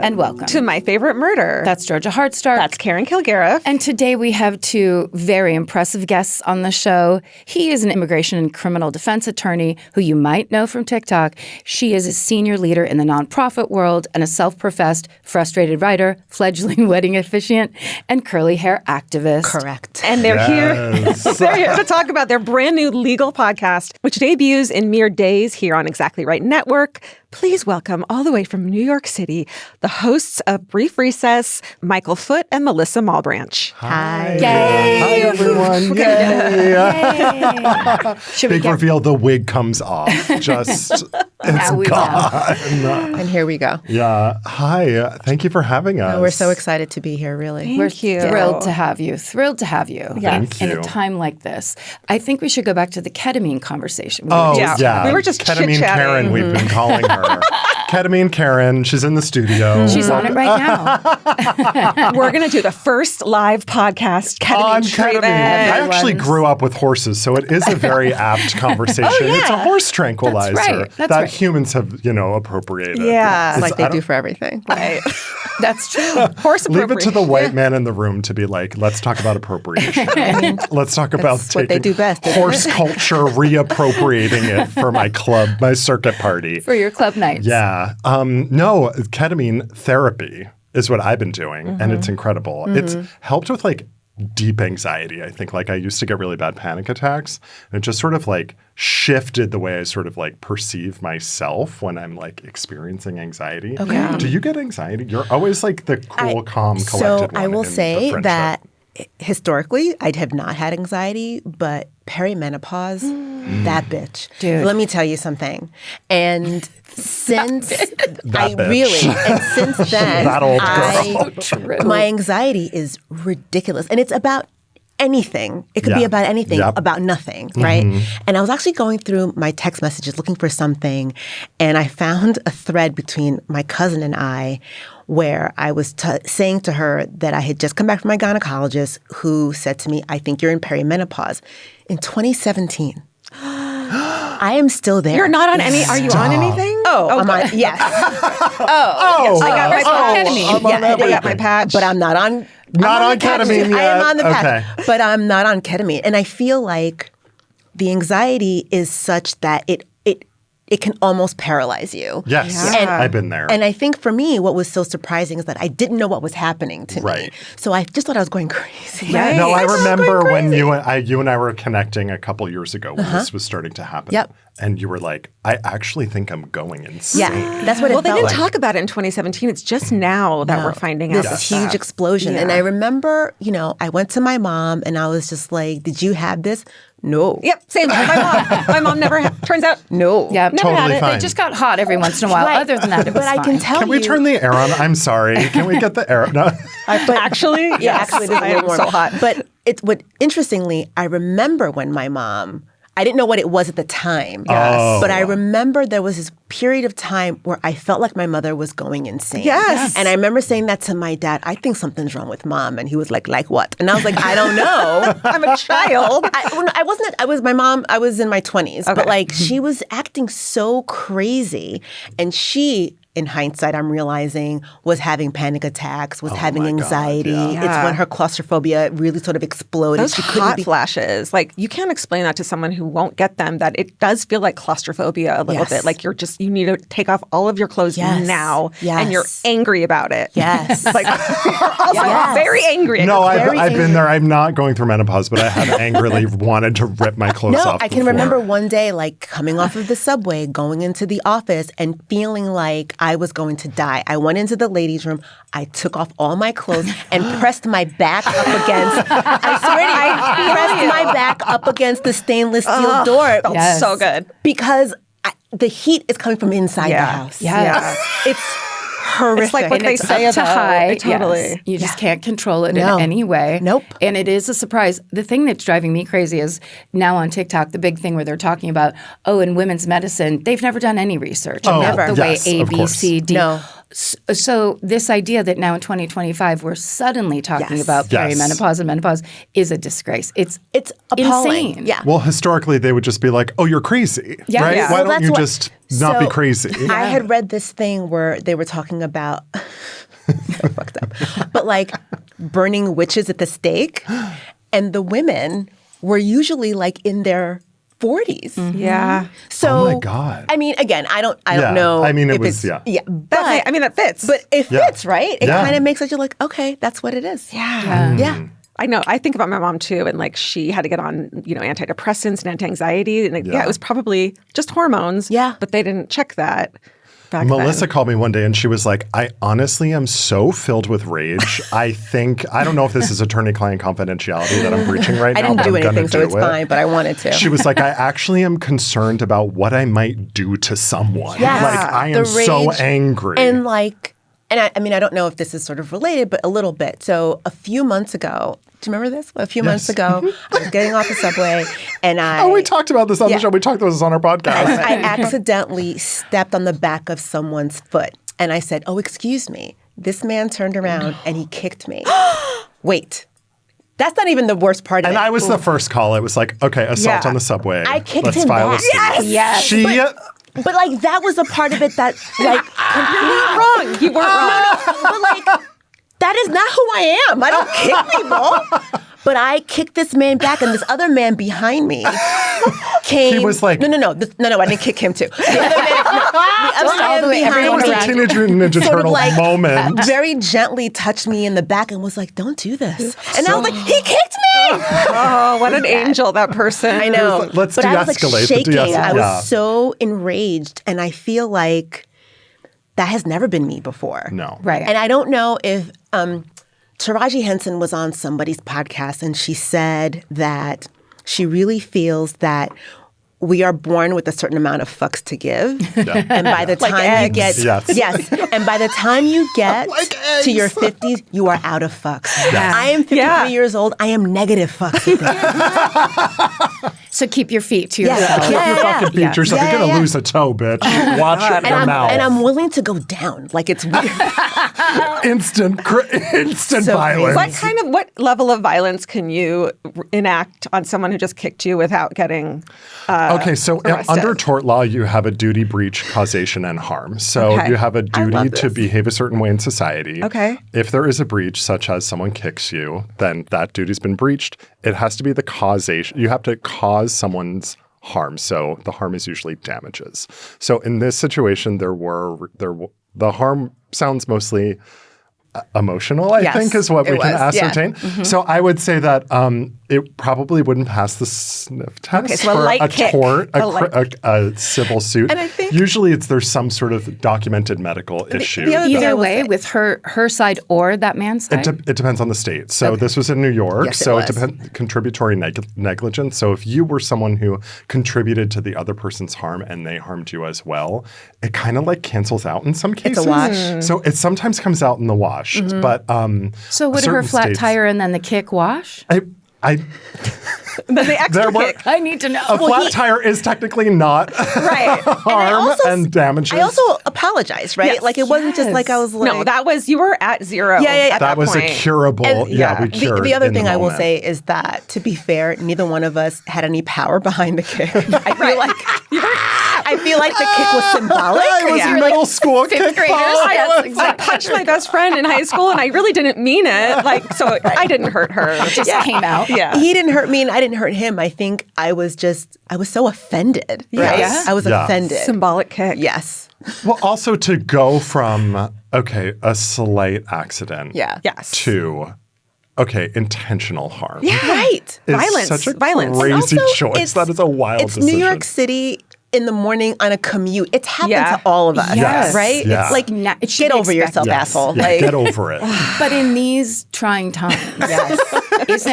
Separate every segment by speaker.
Speaker 1: And welcome
Speaker 2: to My Favorite Murder.
Speaker 1: That's Georgia Hardstark.
Speaker 2: That's Karen Kilgariff.
Speaker 1: And today we have two very impressive guests on the show. He is an immigration and criminal defense attorney who you might know from TikTok. She is a senior leader in the nonprofit world and a self-professed frustrated writer, fledgling wedding officiant, and curly hair activist.
Speaker 2: Correct. And they're here to talk about their brand new legal podcast, which debuts in mere days here on Exactly Right Network. Please welcome all the way from New York City, the hosts of Brief Recess, Michael Foote and Mélissa Malebranche.
Speaker 3: Hi.
Speaker 1: Yay.
Speaker 3: Hi, everyone.
Speaker 1: Yay.
Speaker 3: Big reveal, the wig comes off. Just, it's gone.
Speaker 4: And here we go.
Speaker 3: Yeah. Hi. Thank you for having us.
Speaker 4: We're so excited to be here, really.
Speaker 1: We're thrilled to have you. Thrilled to have you.
Speaker 3: Thank you.
Speaker 1: In a time like this. I think we should go back to the ketamine conversation.
Speaker 2: We were just
Speaker 3: Ketamine
Speaker 2: chit-chatting.
Speaker 3: Karen, we've been calling her. Ketamine Karen, she's in the studio.
Speaker 1: She's on it right now.
Speaker 2: We're going to do the first live podcast, Ketamine treatment.
Speaker 3: I actually grew up with horses, so it is a very apt conversation. It's a horse tranquilizer
Speaker 1: That's
Speaker 3: that
Speaker 1: right.
Speaker 3: humans have, appropriated.
Speaker 2: Yeah.
Speaker 4: Like they do for everything.
Speaker 2: Right.
Speaker 1: That's true.
Speaker 2: Horse
Speaker 3: Leave
Speaker 2: appropriation.
Speaker 3: it to the white man in the room to be like, let's talk about appropriation. Let's talk about
Speaker 4: what they do best, isn't
Speaker 3: horse culture, reappropriating it for my club, my circuit party.
Speaker 1: For your club nights.
Speaker 3: Yeah. No, ketamine therapy is what I've been doing, and it's incredible. It's helped with deep anxiety. I think I used to get really bad panic attacks, and it just sort of shifted the way I sort of perceive myself when I'm experiencing anxiety.
Speaker 4: Okay.
Speaker 3: Do you get anxiety? You're always the cool, calm, collected one.
Speaker 4: So I will
Speaker 3: in the
Speaker 4: say
Speaker 3: friendship.
Speaker 4: that historically, I have not had anxiety, but perimenopause, that bitch.
Speaker 1: Dude.
Speaker 4: Let me tell you something. And since
Speaker 3: That bitch.
Speaker 4: really, and since then,
Speaker 3: That old girl.
Speaker 1: True.
Speaker 4: my anxiety is ridiculous. And it's about anything. It could be
Speaker 3: Yeah.
Speaker 4: about anything,
Speaker 3: Yep.
Speaker 4: about nothing, right? And I was actually going through my text messages looking for something, and I found a thread between my cousin and I where I was saying to her that I had just come back from my gynecologist who said to me, I think you're in perimenopause. In 2017. I am still there.
Speaker 2: You're not on any. Are you on anything?
Speaker 4: Oh, I'm on. Yes.
Speaker 2: Yes, I got my patch.
Speaker 3: I'm on
Speaker 2: I got my
Speaker 3: everything.
Speaker 2: patch.
Speaker 4: But I'm not on.
Speaker 3: Not
Speaker 4: I'm
Speaker 3: on
Speaker 4: the patch.
Speaker 3: ketamine yet.
Speaker 4: I am on the patch,
Speaker 3: Okay.
Speaker 4: but I'm not on ketamine. And I feel like the anxiety is such that it can almost paralyze you.
Speaker 3: Yes,
Speaker 2: Yeah.
Speaker 3: I've been there.
Speaker 4: And I think for me, what was so surprising is that I didn't know what was happening to me.
Speaker 3: Right.
Speaker 4: So I just thought I was going crazy.
Speaker 2: Right.
Speaker 3: No, I
Speaker 4: just
Speaker 3: remember
Speaker 4: going
Speaker 3: when
Speaker 4: crazy.
Speaker 3: you and I were connecting a couple years ago when this was starting to happen.
Speaker 4: Yep.
Speaker 3: And you were like, I actually think I'm going insane.
Speaker 4: Yeah, that's what it
Speaker 2: Well, they
Speaker 4: felt
Speaker 2: didn't
Speaker 4: like.
Speaker 2: talk about it in 2017. It's just now that we're finding out
Speaker 4: This huge explosion. And I remember, I went to my mom and I was just like, did you have this? No.
Speaker 2: Yep, same. My mom never turns out.
Speaker 4: No.
Speaker 1: Yeah,
Speaker 2: Never had
Speaker 3: Totally
Speaker 2: it.
Speaker 3: fine.
Speaker 1: They just got hot every once in a while.
Speaker 4: Right.
Speaker 1: Other than that, it was
Speaker 4: But I
Speaker 1: fine.
Speaker 4: can tell
Speaker 3: Can
Speaker 4: you.
Speaker 3: we turn the air on? I'm sorry. Can we get the air? No.
Speaker 2: Actually, yes,
Speaker 4: Actually, it is a
Speaker 2: I
Speaker 4: little
Speaker 2: am
Speaker 4: warm.
Speaker 2: so hot.
Speaker 4: But interestingly, I remember when my mom, I didn't know what it was at the time.
Speaker 3: Yes.
Speaker 4: But I remember there was this period of time where I felt like my mother was going insane.
Speaker 2: Yes.
Speaker 4: And I remember saying that to my dad, I think something's wrong with mom. And he was like what? And I was like, I don't know.
Speaker 2: I'm a child.
Speaker 4: I was in my 20s, but she was acting so crazy. And she, in hindsight, I'm realizing, was having panic attacks, was having
Speaker 3: my God,
Speaker 4: anxiety.
Speaker 3: yeah.
Speaker 4: It's when her claustrophobia really sort of exploded.
Speaker 2: Those
Speaker 4: She couldn't
Speaker 2: hot
Speaker 4: be
Speaker 2: flashes, you can't explain that to someone who won't get them, that it does feel like claustrophobia a little
Speaker 4: Yes.
Speaker 2: bit. You need to take off all of your clothes
Speaker 4: Yes.
Speaker 2: now,
Speaker 4: Yes.
Speaker 2: and you're angry about it.
Speaker 4: Yes.
Speaker 2: You're also
Speaker 4: Yes.
Speaker 2: very angry.
Speaker 3: No,
Speaker 4: very
Speaker 3: I've been
Speaker 4: angry.
Speaker 3: there. I'm not going through menopause, but I have angrily wanted to rip my clothes
Speaker 4: No,
Speaker 3: off
Speaker 4: I can
Speaker 3: before.
Speaker 4: remember one day, coming off of the subway, going into the office, and feeling like I was going to die. I went into the ladies' room. I took off all my clothes and pressed my back up against. I swear to you, I pressed my back up against the stainless steel door
Speaker 2: Felt
Speaker 1: Yes.
Speaker 2: so good.
Speaker 4: because the heat is coming from inside the house.
Speaker 1: Yes.
Speaker 4: It's horrific.
Speaker 2: It's like what
Speaker 1: And
Speaker 2: they
Speaker 1: it's
Speaker 2: say
Speaker 1: up to
Speaker 2: about
Speaker 1: high.
Speaker 2: totally.
Speaker 1: Yes. You just can't control it
Speaker 4: No.
Speaker 1: in any way.
Speaker 4: Nope.
Speaker 1: And it is a surprise. The thing that's driving me crazy is now on TikTok, the big thing where they're talking about, in women's medicine, they've never done any research about
Speaker 4: Never.
Speaker 1: the way
Speaker 3: Yes,
Speaker 1: A,
Speaker 3: of
Speaker 1: B,
Speaker 3: course.
Speaker 1: C, D.
Speaker 4: No.
Speaker 1: So this idea that now in 2025 we're suddenly talking
Speaker 4: Yes.
Speaker 1: about
Speaker 3: Yes.
Speaker 1: perimenopause and menopause is a disgrace. It's
Speaker 4: appalling.
Speaker 1: insane.
Speaker 4: Yeah.
Speaker 3: Well, historically, they would just be like, "Oh, you're crazy,
Speaker 1: Yeah,
Speaker 3: right?
Speaker 1: yeah.
Speaker 3: Why
Speaker 4: Well,
Speaker 3: don't
Speaker 4: that's
Speaker 3: you
Speaker 4: what-
Speaker 3: just not be crazy.
Speaker 4: I had read this thing where they were talking about so fucked up, but like burning witches at the stake, and the women were usually like in their 40s.
Speaker 2: Yeah.
Speaker 4: So,
Speaker 3: oh my God.
Speaker 4: I mean, again, I don't know.
Speaker 3: I mean, it
Speaker 4: if
Speaker 3: was,
Speaker 4: it's, but
Speaker 2: that fits.
Speaker 4: But it fits, right? It
Speaker 3: Yeah.
Speaker 4: kind of makes it, you're like, okay, that's what it is.
Speaker 2: Yeah. I know. I think about my mom too, and like she had to get on, antidepressants and anti-anxiety, and it was probably just hormones.
Speaker 4: Yeah.
Speaker 2: But they didn't check that back
Speaker 3: Melissa
Speaker 2: then.
Speaker 3: called me one day and she was like, I honestly am so filled with rage. I don't know if this is attorney-client confidentiality that I'm breaching right
Speaker 4: I
Speaker 3: now.
Speaker 4: didn't
Speaker 3: but
Speaker 4: do
Speaker 3: I'm gonna
Speaker 4: anything, so
Speaker 3: do
Speaker 4: it's
Speaker 3: it.
Speaker 4: fine, but I wanted to.
Speaker 3: She was like, I actually am concerned about what I might do to someone.
Speaker 4: Yes.
Speaker 3: Like, I
Speaker 4: The
Speaker 3: am so
Speaker 4: rage
Speaker 3: angry.
Speaker 4: And I mean, I don't know if this is sort of related, but a little bit. So a few months ago, do you remember this? A few months ago, I was getting off the subway and
Speaker 3: we talked about this on the show. We talked about this on our podcast.
Speaker 4: I accidentally stepped on the back of someone's foot. And I said, oh, excuse me. This man turned around and he kicked me. Wait. That's not even the worst part of it.
Speaker 3: And I was the first call. It was like, okay, assault on the subway.
Speaker 4: I kicked
Speaker 3: Let's
Speaker 4: him
Speaker 3: file
Speaker 4: back.
Speaker 3: a suit.
Speaker 1: Yes.
Speaker 4: But like that was a part of it that like completely
Speaker 2: Wrong. You weren't wrong.
Speaker 4: But like that is not who I am. I don't kick people. But I kicked this man back, and this other man behind me came.
Speaker 3: He was like,
Speaker 4: no, I didn't kick him too. The other man behind
Speaker 3: it was
Speaker 4: me
Speaker 3: a Teenage Mutant Ninja
Speaker 4: sort of
Speaker 3: Turtle
Speaker 4: like
Speaker 3: moment.
Speaker 4: very gently touched me in the back and was like, "Don't do this." And I was like, "He kicked me!"
Speaker 2: Oh, what an angel, that person.
Speaker 4: I know.
Speaker 3: Let's
Speaker 4: but I was
Speaker 3: de-escalate.
Speaker 4: like shaking. I was
Speaker 3: Yeah.
Speaker 4: so enraged, and I feel like that has never been me before.
Speaker 3: No.
Speaker 1: Right.
Speaker 4: And I don't know if Taraji Henson was on somebody's podcast, and she said that she really feels that we are born with a certain amount of fucks to give.
Speaker 3: Yeah.
Speaker 4: And by the time you get
Speaker 3: Yes.
Speaker 4: and by the time you get
Speaker 3: Like
Speaker 4: to your
Speaker 3: eggs.
Speaker 4: 50s, you are out of fucks.
Speaker 1: Yes.
Speaker 4: I am 53 years old. I am negative fucks.
Speaker 1: So keep your feet to
Speaker 4: Yeah.
Speaker 1: yourself.
Speaker 3: Keep your fucking feet to yourself. You're going to lose a toe, bitch. Watch your mouth.
Speaker 4: And I'm willing to go down. Like it's weird.
Speaker 3: Instant
Speaker 4: So
Speaker 3: violence.
Speaker 2: What level of violence can you enact on someone who just kicked you without getting
Speaker 3: Okay, so
Speaker 2: arrested?
Speaker 3: under tort law, you have a duty, breach, causation, and harm. So
Speaker 2: Okay.
Speaker 3: you have a
Speaker 2: I
Speaker 3: duty
Speaker 2: love
Speaker 3: to
Speaker 2: this.
Speaker 3: behave a certain way in society.
Speaker 2: Okay.
Speaker 3: If there is a breach, such as someone kicks you, then that duty's been breached. It has to be the causation. You have to cause someone's harm. So the harm is usually damages. So in this situation, the harm sounds mostly emotional, I think, is what we can ascertain.
Speaker 4: Mm-hmm.
Speaker 3: So I would say that it probably wouldn't pass the sniff test
Speaker 2: Okay, so a
Speaker 3: for
Speaker 2: light
Speaker 3: a
Speaker 2: kick.
Speaker 3: tort,
Speaker 2: A light-
Speaker 3: a civil suit.
Speaker 4: And I think-
Speaker 3: usually there's some sort of documented medical issue.
Speaker 4: the other thing I
Speaker 1: Either
Speaker 4: will
Speaker 1: way,
Speaker 4: say-
Speaker 1: with her side or that man's side.
Speaker 3: It depends on the state. So this was in New York.
Speaker 4: Yes, it
Speaker 3: so
Speaker 4: was.
Speaker 3: it depends. Contributory negligence. So if you were someone who contributed to the other person's harm and they harmed you as well, it kind of like cancels out in some cases.
Speaker 4: It's a wash.
Speaker 3: So it sometimes comes out in the wash.
Speaker 4: Mm-hmm.
Speaker 3: But
Speaker 1: so would her
Speaker 3: certain
Speaker 1: flat
Speaker 3: states-
Speaker 1: tire and then the kick wash?
Speaker 3: I
Speaker 2: Then the extra
Speaker 3: there were
Speaker 2: kick.
Speaker 1: I need to know.
Speaker 3: a flat tire is technically not
Speaker 2: Right.
Speaker 3: harm and damages.
Speaker 4: I also apologized, right?
Speaker 2: Yes.
Speaker 4: Like it wasn't just like I was like
Speaker 2: No, you were at zero.
Speaker 4: Yeah.
Speaker 2: At
Speaker 3: that was
Speaker 2: point.
Speaker 3: a curable.
Speaker 4: And
Speaker 3: we cured.
Speaker 4: the other
Speaker 3: in
Speaker 4: thing I will
Speaker 3: moment.
Speaker 4: say is that, to be fair, neither one of us had any power behind the kick. I feel like the kick was symbolic.
Speaker 3: It was
Speaker 2: Yeah.
Speaker 3: middle school
Speaker 1: fifth
Speaker 3: kickball.
Speaker 1: graders. Yes,
Speaker 2: I
Speaker 1: exactly.
Speaker 2: punched my best friend in high school, and I really didn't mean it. So I didn't hurt her.
Speaker 1: It just came out.
Speaker 2: Yeah.
Speaker 4: He didn't hurt me and I didn't hurt him. I think I was so offended, right?
Speaker 1: Yes.
Speaker 4: I was
Speaker 3: Yeah.
Speaker 4: offended.
Speaker 2: Symbolic kick.
Speaker 4: Yes.
Speaker 3: Well, also to go from a slight accident,
Speaker 4: Yeah.
Speaker 2: Yes.
Speaker 3: to intentional harm.
Speaker 4: Right.
Speaker 3: is
Speaker 2: Violence.
Speaker 3: such a
Speaker 2: Violence.
Speaker 3: crazy
Speaker 4: Also,
Speaker 3: choice. That is a wild
Speaker 4: It's
Speaker 3: decision.
Speaker 4: New York City in the morning on a commute. It's happened
Speaker 2: Yeah.
Speaker 4: to all of us,
Speaker 1: Yes.
Speaker 4: right?
Speaker 3: Yeah.
Speaker 4: It's like,
Speaker 1: It should
Speaker 4: get
Speaker 1: be
Speaker 4: over yourself,
Speaker 1: expected.
Speaker 4: asshole.
Speaker 3: Yeah,
Speaker 4: Like,
Speaker 3: get over it.
Speaker 1: But in these trying times,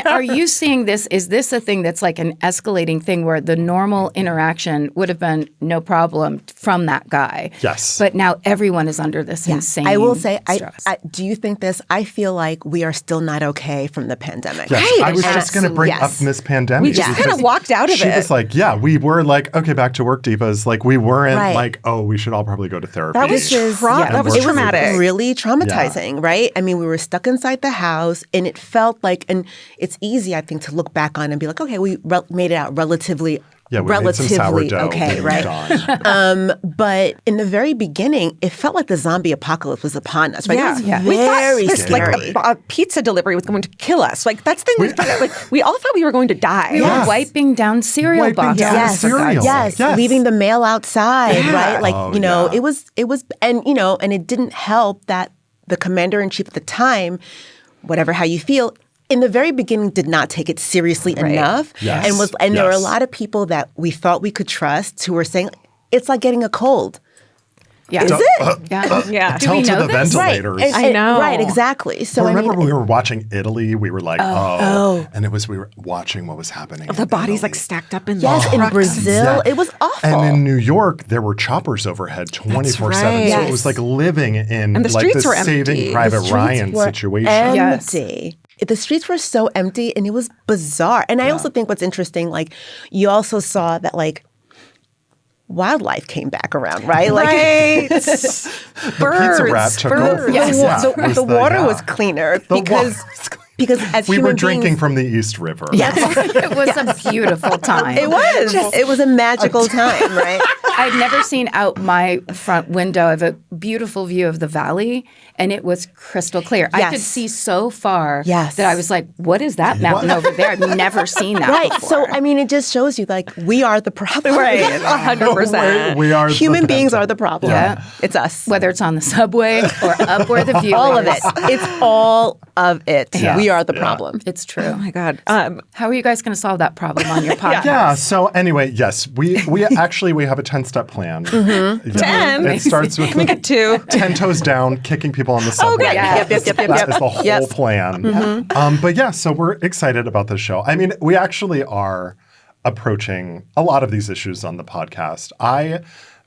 Speaker 1: are you seeing this? Is this a thing that's like an escalating thing where the normal interaction would have been no problem from that guy?
Speaker 3: Yes.
Speaker 1: But now everyone is under this insane
Speaker 4: I will say,
Speaker 1: stress.
Speaker 4: do you think this? I feel like we are still not okay from the pandemic.
Speaker 3: Yes, I was just going to bring
Speaker 4: Yes.
Speaker 3: up Miss Pandemic.
Speaker 2: We just kind of walked out of
Speaker 3: She
Speaker 2: it.
Speaker 3: was like, we were like, okay, back to work divas. Like, we weren't
Speaker 4: Right.
Speaker 3: like, oh, we should all probably go to therapy.
Speaker 2: That was that was
Speaker 3: work
Speaker 2: traumatic.
Speaker 4: Really traumatizing, right? I mean, we were stuck inside the house, and it felt like, and it's easy, I think, to look back on and be like, okay, we made it out relatively
Speaker 3: Yeah, we made some
Speaker 4: relatively
Speaker 3: sourdough.
Speaker 4: okay,
Speaker 3: We
Speaker 4: right?
Speaker 3: moved on.
Speaker 4: But in the very beginning, it felt like the zombie apocalypse was upon us, right?
Speaker 2: Yeah.
Speaker 4: It was
Speaker 2: We
Speaker 4: very
Speaker 2: thought
Speaker 4: scary.
Speaker 2: like a pizza delivery was going to kill us. Like that's the thing. We all thought we were going to die.
Speaker 1: We were wiping down cereal
Speaker 3: Wiping
Speaker 1: boxes.
Speaker 3: down
Speaker 4: Yes,
Speaker 3: cereal.
Speaker 4: yes,
Speaker 3: Yes.
Speaker 4: leaving the mail outside, right? Like,
Speaker 3: Oh,
Speaker 4: you know,
Speaker 3: yeah.
Speaker 4: it was, and, you know, and it didn't help that the commander-in-chief at the time, whatever how you feel, in the very beginning did not take it seriously enough.
Speaker 3: Yes.
Speaker 4: And there were a
Speaker 3: Yes.
Speaker 4: lot of people that we thought we could trust who were saying, it's like getting a cold.
Speaker 1: Yeah.
Speaker 4: Is it?
Speaker 2: Yeah.
Speaker 1: Do we
Speaker 3: Tell
Speaker 1: know
Speaker 3: to the
Speaker 1: this?
Speaker 3: ventilators.
Speaker 2: I know.
Speaker 4: Right, exactly. So
Speaker 3: I remember
Speaker 4: I mean,
Speaker 3: when we were watching Italy, we were like, and we were watching what was happening.
Speaker 2: The
Speaker 3: in
Speaker 2: bodies
Speaker 3: Italy.
Speaker 2: like stacked up in
Speaker 4: yes, in
Speaker 2: trucks.
Speaker 4: Brazil,
Speaker 3: Yeah.
Speaker 4: it was awful.
Speaker 3: And in New York, there were choppers overhead 24/7.
Speaker 2: right.
Speaker 3: So
Speaker 4: Yes.
Speaker 3: it was like living in
Speaker 2: And the
Speaker 3: like
Speaker 2: streets
Speaker 3: the
Speaker 2: were empty.
Speaker 3: Saving
Speaker 2: The
Speaker 3: Private
Speaker 4: streets
Speaker 3: Ryan
Speaker 4: were
Speaker 3: situation.
Speaker 4: Empty. The streets were so empty and it was bizarre. And I also think what's interesting, like you also saw that like wildlife came back around, right? Like
Speaker 2: Right.
Speaker 3: Pizza Rat took over.
Speaker 1: Yes.
Speaker 4: the water was cleaner because as
Speaker 3: we
Speaker 4: human
Speaker 3: were drinking
Speaker 4: beings,
Speaker 3: from the East River.
Speaker 1: It was a beautiful time.
Speaker 4: it was a magical time, right?
Speaker 1: I'd never seen out my front window. I have a beautiful view of the valley, and it was crystal clear. I could
Speaker 4: Yes.
Speaker 1: see so far
Speaker 4: Yes.
Speaker 1: that I was like, what is that mountain over there? I've never seen that
Speaker 4: Right.
Speaker 1: before.
Speaker 4: So I mean, it just shows you like we are the problem.
Speaker 2: Right. 100%.
Speaker 3: We are
Speaker 4: Human
Speaker 3: the
Speaker 4: beings
Speaker 3: penta-
Speaker 4: are the problem.
Speaker 1: Yeah.
Speaker 4: It's us.
Speaker 1: Whether it's on the subway or up where the view
Speaker 4: All
Speaker 1: is.
Speaker 4: of it. It's all of it.
Speaker 1: Yeah.
Speaker 4: We are the problem.
Speaker 1: It's true.
Speaker 2: Oh my God.
Speaker 1: How are you guys going to solve that problem on your podcast?
Speaker 3: Yeah. So anyway, yes, we actually we have a 10-step plan. Yeah.
Speaker 2: 10?
Speaker 3: It starts with
Speaker 2: Can we get 2?
Speaker 3: 10 toes down, kicking people on the subway.
Speaker 2: Okay.
Speaker 1: Yeah.
Speaker 4: Yep.
Speaker 3: That is the whole plan. But yeah, so we're excited about this show. I mean, we actually are approaching a lot of these issues on the podcast.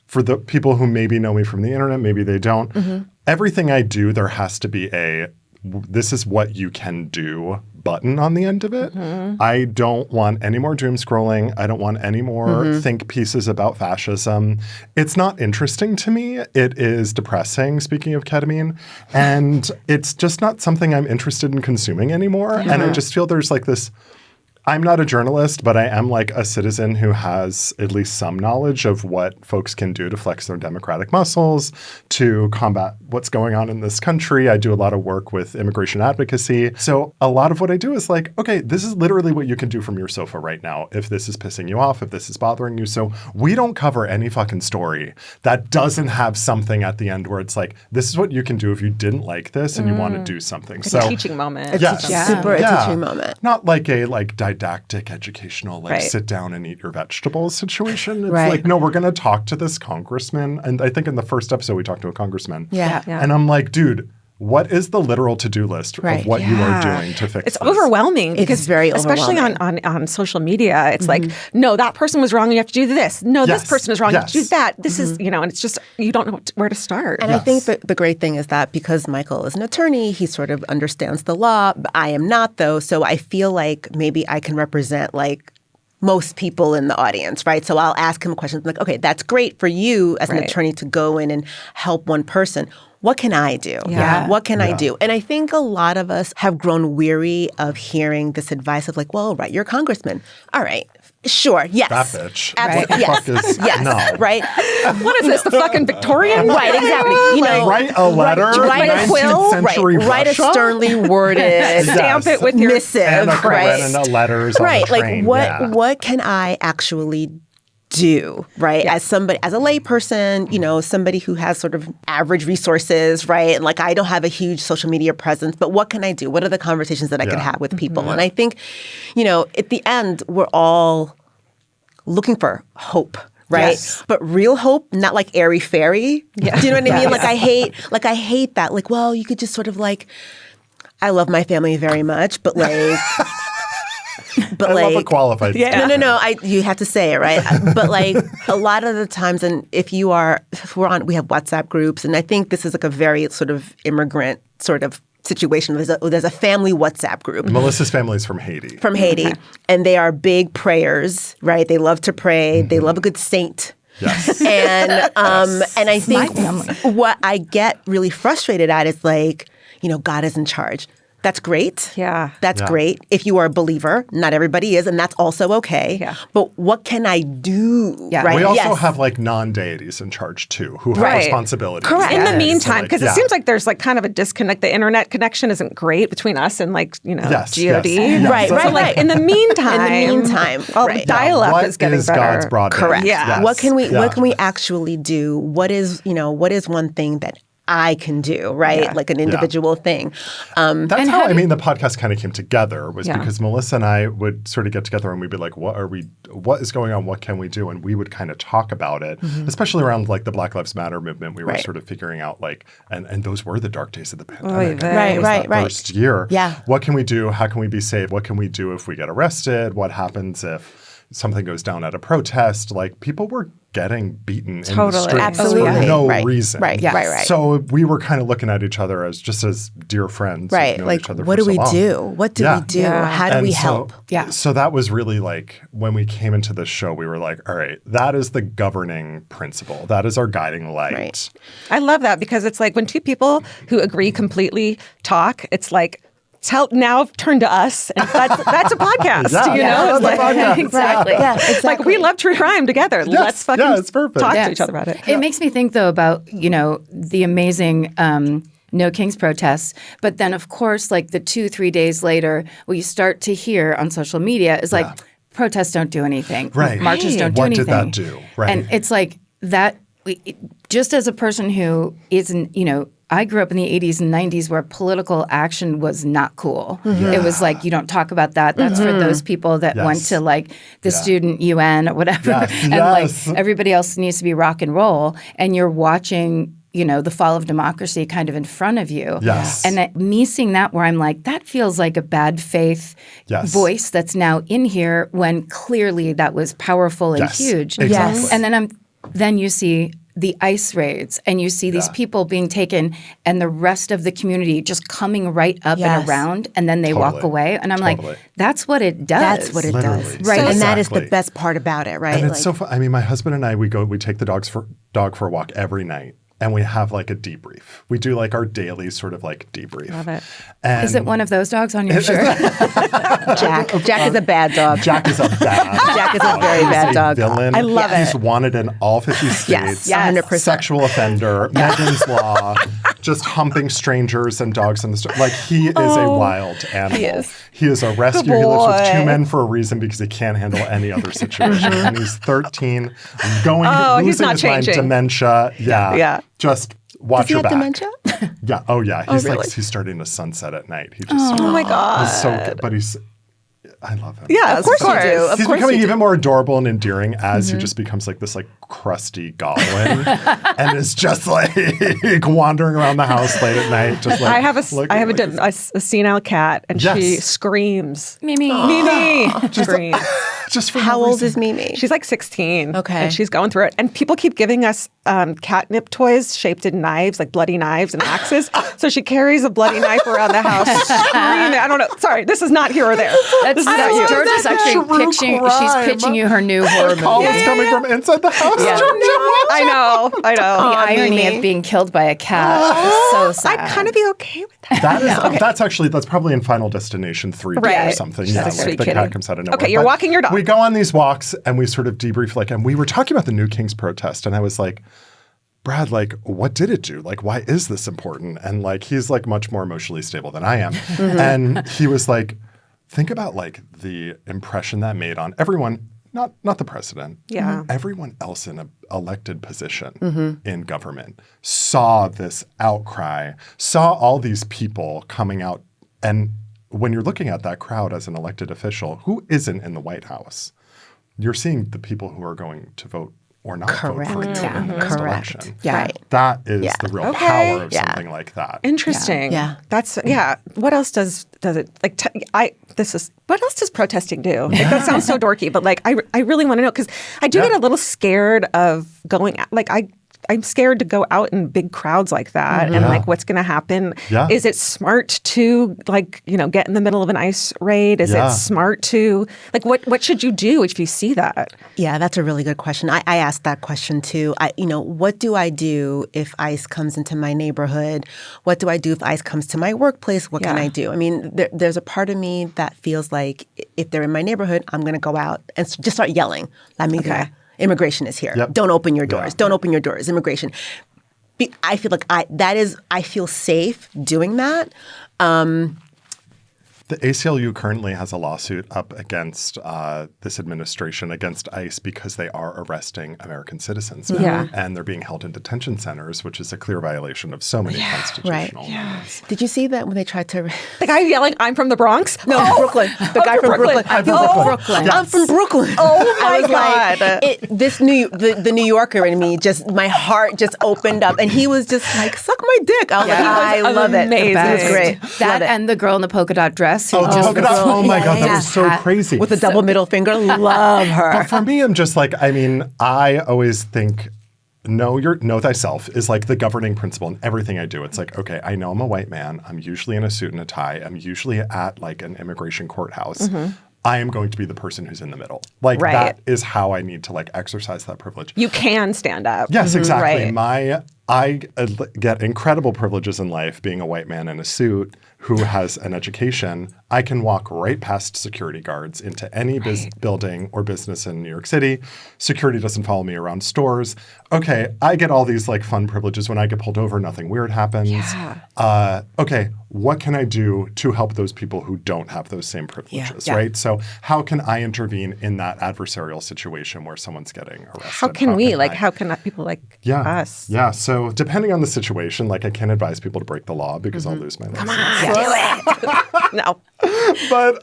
Speaker 3: For the people who maybe know me from the internet, maybe they don't, everything I do, there has to be this is what you can do button on the end of it. I don't want any more doom scrolling. I don't want any more think pieces about fascism. It's not interesting to me. It is depressing, speaking of ketamine. And it's just not something I'm interested in consuming anymore. And I just feel there's like this, I'm not a journalist, but I am like a citizen who has at least some knowledge of what folks can do to flex their democratic muscles, to combat what's going on in this country. I do a lot of work with immigration advocacy. So a lot of what I do is like, okay, this is literally what you can do from your sofa right now if this is pissing you off, if this is bothering you. So we don't cover any fucking story that doesn't have something at the end where it's like, this is what you can do if you didn't like this and you want to do something.
Speaker 2: It's a teaching moment.
Speaker 3: Yes.
Speaker 4: Super a teaching moment.
Speaker 3: Not like a didactic, educational,
Speaker 2: Right.
Speaker 3: sit down and eat your vegetables situation. It's
Speaker 4: Right.
Speaker 3: like, no, we're going to talk to this congressman. And I think in the first episode, we talked to a congressman.
Speaker 4: Yeah.
Speaker 3: And I'm like, dude, what is the literal to-do list
Speaker 4: Right.
Speaker 3: of what you are doing to fix
Speaker 2: It's
Speaker 3: this?
Speaker 2: overwhelming because
Speaker 4: very
Speaker 2: especially on social media, it's like, no, that person was wrong and you have to do this. No,
Speaker 3: Yes.
Speaker 2: this person is wrong, you have to do
Speaker 3: Yes.
Speaker 2: that. This is, and it's just, you don't know where to start.
Speaker 4: And I think the great thing is that because Michael is an attorney, he sort of understands the law. But I am not, though. So I feel like maybe I can represent like most people in the audience, right? So I'll ask him questions like, okay, that's great for you as an
Speaker 2: Right.
Speaker 4: attorney to go in and help one person. What can I do?
Speaker 2: Yeah.
Speaker 4: What can I do? And I think a lot of us have grown weary of hearing this advice of like, well, right, you're a congressman. All right. Sure. Yes.
Speaker 3: That bitch.
Speaker 4: Absolutely.
Speaker 3: What the
Speaker 4: Yes.
Speaker 3: fuck is...
Speaker 4: Yes.
Speaker 3: No.
Speaker 4: Right.
Speaker 2: what is this, the fucking Victorian?
Speaker 4: Right, exactly. You know,
Speaker 3: Write a letter,
Speaker 4: write a
Speaker 3: 19th
Speaker 4: quill,
Speaker 3: century
Speaker 4: write a
Speaker 3: Russia?
Speaker 4: sternly worded
Speaker 2: Stamp it with your
Speaker 4: missive,
Speaker 3: Anna
Speaker 4: right?
Speaker 3: Karenina letters on
Speaker 4: Right,
Speaker 3: the train.
Speaker 4: like
Speaker 3: Yeah.
Speaker 4: what can I actually do, right? As somebody, as a layperson, somebody who has sort of average resources, right? And like I don't have a huge social media presence, but what can I do? What are the conversations that I can have with people? And I think, at the end, we're all looking for hope. Right.
Speaker 1: Yes.
Speaker 4: But real hope, not like airy fairy. Yeah. Do you know what I mean? Like I hate that. Like, well, you could just sort of like, I love my family very much, but like
Speaker 3: I love a qualified statement.
Speaker 4: No. You have to say it, right? But like a lot of the times, and if we have WhatsApp groups, and I think this is like a very sort of immigrant sort of situation. There's a family WhatsApp group.
Speaker 3: Melissa's family is from Haiti.
Speaker 4: From Haiti. And they are big prayers, right? They love to pray. They love a good saint.
Speaker 3: Yes.
Speaker 4: And and I think
Speaker 1: My family.
Speaker 4: what I get really frustrated at is like, God is in charge. That's great.
Speaker 2: Yeah.
Speaker 4: That's great. If you are a believer, not everybody is, and that's also okay.
Speaker 2: Yeah.
Speaker 4: But what can I do?
Speaker 1: Yeah.
Speaker 4: Right?
Speaker 3: We also
Speaker 4: Yes.
Speaker 3: have like non-deities in charge too, who have
Speaker 2: Right.
Speaker 3: responsibilities.
Speaker 4: Correct.
Speaker 2: In the
Speaker 4: Yes.
Speaker 2: meantime, because
Speaker 3: Yeah.
Speaker 2: it seems like there's like kind of a disconnect. The internet connection isn't great between us and like,
Speaker 3: Yes,
Speaker 2: GOD.
Speaker 3: yes.
Speaker 4: Right,
Speaker 3: So,
Speaker 4: right,
Speaker 2: So like
Speaker 4: right.
Speaker 2: in the meantime,
Speaker 4: right.
Speaker 2: the dial-up
Speaker 3: what
Speaker 2: is getting
Speaker 3: is
Speaker 2: better.
Speaker 3: God's broadband?
Speaker 4: Correct.
Speaker 2: Yeah.
Speaker 3: Yes.
Speaker 4: What can we
Speaker 3: Yeah.
Speaker 4: what can we actually do? What is one thing that I can do, right?
Speaker 2: Yeah.
Speaker 4: Like an individual thing.
Speaker 3: That's how I mean the podcast kind of came together was
Speaker 2: Yeah.
Speaker 3: because Melissa and I would sort of get together and we'd be like, what is going on? What can we do? And we would kind of talk about it, especially around like the Black Lives Matter movement. We were
Speaker 4: Right.
Speaker 3: sort of figuring out like, and those were the dark days of the pandemic.
Speaker 2: Oy
Speaker 3: And
Speaker 2: vey.
Speaker 3: that was
Speaker 4: Right,
Speaker 3: that
Speaker 4: right.
Speaker 3: First year.
Speaker 4: Yeah.
Speaker 3: What can we do? How can we be safe? What can we do if we get arrested? What happens if something goes down at a protest? Like people were getting beaten in the
Speaker 2: Totally.
Speaker 3: streets
Speaker 4: Absolutely.
Speaker 3: for no
Speaker 4: Right.
Speaker 3: reason.
Speaker 4: Right.
Speaker 1: Yes.
Speaker 4: Right.
Speaker 3: So we were kind of looking at each other as just as dear friends. who've
Speaker 4: Right.
Speaker 3: known
Speaker 4: Like,
Speaker 3: each other
Speaker 4: what
Speaker 3: for
Speaker 4: do we
Speaker 3: so long.
Speaker 4: do? What do
Speaker 3: Yeah.
Speaker 4: we do?
Speaker 2: Yeah.
Speaker 4: How do
Speaker 3: And
Speaker 4: we
Speaker 3: so-
Speaker 4: help?
Speaker 1: Yeah.
Speaker 3: So that was really like when we came into this show, we were like, all right, that is the governing principle. That is our guiding light.
Speaker 4: Right.
Speaker 2: I love that because it's like when two people who agree completely talk, it's like, now turn to us. And that's a podcast,
Speaker 3: Yeah.
Speaker 2: you know?
Speaker 3: Yeah,
Speaker 2: It's
Speaker 3: that's a
Speaker 2: like,
Speaker 3: podcast.
Speaker 1: Exactly.
Speaker 4: Yeah, exactly.
Speaker 2: like we love true crime together. Let's fucking
Speaker 3: Yeah, it's perfect.
Speaker 2: talk
Speaker 1: Yes.
Speaker 2: to each other about it.
Speaker 1: It makes me think, though, about, the amazing No Kings protests. But then, of course, like the 2-3 days later, what you start to hear on social media is like, protests don't do anything.
Speaker 3: Right.
Speaker 1: Marches don't do
Speaker 3: What
Speaker 1: anything.
Speaker 3: did that do? Right.
Speaker 1: And it's like that, just as a person who isn't, I grew up in the 80s and 90s where political action was not cool. It was like, you don't talk about that. That's for those people that went
Speaker 3: Yes.
Speaker 1: to like the student UN or whatever.
Speaker 3: Yes.
Speaker 1: And
Speaker 3: Yes.
Speaker 1: like everybody else needs to be rock and roll. And you're watching, the fall of democracy kind of in front of you.
Speaker 3: Yes.
Speaker 1: And me seeing that where I'm like, that feels like a bad faith
Speaker 3: Yes.
Speaker 1: voice that's now in here when clearly that was powerful and
Speaker 3: Yes.
Speaker 1: huge.
Speaker 3: Exactly.
Speaker 1: And then you see the ICE raids and you see these people being taken and the rest of the community just coming right up
Speaker 4: Yes.
Speaker 1: and around and then they walk
Speaker 3: Totally.
Speaker 1: away. And I'm
Speaker 3: Totally.
Speaker 1: like, that's what it does.
Speaker 4: That's what it
Speaker 3: Literally.
Speaker 4: does.
Speaker 3: Right.
Speaker 4: And that is the
Speaker 3: Exactly.
Speaker 4: best part about it, right?
Speaker 3: And it's so fun. I mean, my husband and I, we take the dog for a walk every night. And we have like a debrief. We do like our daily sort of like debrief.
Speaker 2: Love it.
Speaker 3: And
Speaker 1: Is it one of those dogs on your shirt?
Speaker 4: Jack. Jack is a bad dog.
Speaker 3: Jack is a bad
Speaker 4: Jack is a very
Speaker 3: He's
Speaker 4: bad
Speaker 3: a
Speaker 4: dog.
Speaker 3: villain.
Speaker 2: I love
Speaker 3: He's
Speaker 2: it.
Speaker 3: wanted in all 50 states.
Speaker 4: Yes, 100%.
Speaker 3: Sexual offender, Megan's Law, just humping strangers and dogs in the street. Like he is a wild animal. He is a rescue. He lives with
Speaker 2: boy.
Speaker 3: 2 men for a reason because he can't handle any other situation. And he's 13,
Speaker 2: he's
Speaker 3: losing
Speaker 2: not
Speaker 3: his mind,
Speaker 2: changing.
Speaker 3: dementia. Yeah.
Speaker 2: Yeah.
Speaker 3: Just watch
Speaker 4: Does he
Speaker 3: your
Speaker 4: have
Speaker 3: back.
Speaker 4: dementia?
Speaker 3: Yeah. Oh yeah. He's
Speaker 4: really?
Speaker 3: like he's starting to sunset at night. He just
Speaker 2: Oh my God.
Speaker 3: he's so good, but I love him.
Speaker 2: Yeah,
Speaker 4: Of course you do. Of
Speaker 3: He's
Speaker 4: course
Speaker 3: becoming
Speaker 4: you do.
Speaker 3: even more adorable and endearing as he just becomes like this like crusty goblin and is just like wandering around the house late at night. Just like
Speaker 2: I have
Speaker 3: looking like
Speaker 2: a senile cat, and she
Speaker 3: Yes.
Speaker 2: screams.
Speaker 1: Mimi.
Speaker 2: Mimi screams.
Speaker 3: just for
Speaker 4: How
Speaker 3: no
Speaker 4: old
Speaker 3: reason.
Speaker 4: is Mimi?
Speaker 2: She's like 16.
Speaker 4: Okay.
Speaker 2: And she's going through it. And people keep giving us catnip toys shaped in knives, like bloody knives and axes. So she carries a bloody knife around the house screaming. I don't know. Sorry, this is not here or there. This is not you.
Speaker 1: George is actually
Speaker 3: True
Speaker 1: pitching.
Speaker 3: crime.
Speaker 1: She's pitching you her new horror
Speaker 3: Call
Speaker 1: movie.
Speaker 3: is coming from inside the house.
Speaker 1: Yeah.
Speaker 2: I know.
Speaker 1: The irony
Speaker 4: Mimi.
Speaker 1: of being killed by a cat is so sad.
Speaker 2: I'd kind of be okay with that.
Speaker 3: That's probably in Final Destination 3 or
Speaker 2: Right.
Speaker 3: something.
Speaker 2: She's
Speaker 3: Yeah,
Speaker 2: like,
Speaker 3: like
Speaker 2: "Sweet
Speaker 3: the
Speaker 2: kitty."
Speaker 3: cat comes out of nowhere.
Speaker 2: Okay, you're
Speaker 3: But
Speaker 2: walking your dog.
Speaker 3: We go on these walks and we sort of debrief and we were talking about the New Kings protest and I was like, Brad, like, what did it do? Like, why is this important? And like, he's like much more emotionally stable than I am. And he was like, think about like the impression that made on everyone, not the president.
Speaker 2: Yeah.
Speaker 3: Everyone else in an elected position in government saw this outcry, saw all these people coming out. And when you're looking at that crowd as an elected official who isn't in the White House, you're seeing the people who are going to vote or not vote for you in the next
Speaker 4: Correct.
Speaker 3: election.
Speaker 1: Yeah.
Speaker 4: Right.
Speaker 3: That is
Speaker 4: Yeah.
Speaker 3: the real
Speaker 2: Okay.
Speaker 3: power of
Speaker 4: Yeah.
Speaker 3: something like that.
Speaker 2: Interesting.
Speaker 4: Yeah.
Speaker 2: That's What else does it like? What else does protesting do? Like, that sounds so dorky, but like I really want to know because I do get a little scared of going. Like I'm scared to go out in big crowds like that. And like, what's going to happen?
Speaker 3: Yeah.
Speaker 2: Is it smart to like, get in the middle of an ice raid? Is it smart to like, what should you do if you see that?
Speaker 4: Yeah, that's a really good question. I asked that question too. What do I do if ICE comes into my neighborhood? What do I do if ICE comes to my workplace? What can I do? I mean, there's a part of me that feels like if they're in my neighborhood, I'm going to go out and just start yelling. Let me go. Immigration is here. Don't open your doors. Don't open your doors. Immigration. I feel like I feel safe doing that.
Speaker 3: The ACLU currently has a lawsuit up against this administration, against ICE, because they are arresting American citizens now.
Speaker 2: Yeah.
Speaker 3: And they're being held in detention centers, which is a clear violation of so many constitutional laws.
Speaker 4: Did you see that when they tried to...
Speaker 2: The guy yelling, I'm from the Bronx?
Speaker 4: No, Brooklyn. The guy from Brooklyn.
Speaker 3: I'm from Brooklyn.
Speaker 4: I'm from Brooklyn.
Speaker 2: Oh, my God.
Speaker 4: The New Yorker in me, my heart just opened up. And he was just like, suck my dick. I love it.
Speaker 2: Amazing.
Speaker 4: It was great.
Speaker 1: That and the girl in the polka dot dress.
Speaker 3: Oh my God, that was so crazy.
Speaker 4: With a double middle finger. Love her.
Speaker 3: But for me, I'm just like, I always think know thyself is like the governing principle in everything I do. It's like, okay, I know I'm a white man. I'm usually in a suit and a tie. I'm usually at like an immigration courthouse. I am going to be the person who's in the middle. Like that is how I need to like exercise that privilege.
Speaker 2: You can stand up.
Speaker 3: Yes, exactly. I get incredible privileges in life being a white man in a suit who has an education. I can walk right past security guards into any building or business in New York City. Security doesn't follow me around stores. Okay, I get all these like fun privileges. When I get pulled over, nothing weird happens. Yeah. Okay, what can I do to help those people who don't have those same privileges, right? So how can I intervene in that adversarial situation where someone's getting arrested?
Speaker 2: How can people like us?
Speaker 3: Yeah, so depending on the situation, like I can't advise people to break the law because I'll lose my license.
Speaker 2: Come on,
Speaker 3: No. But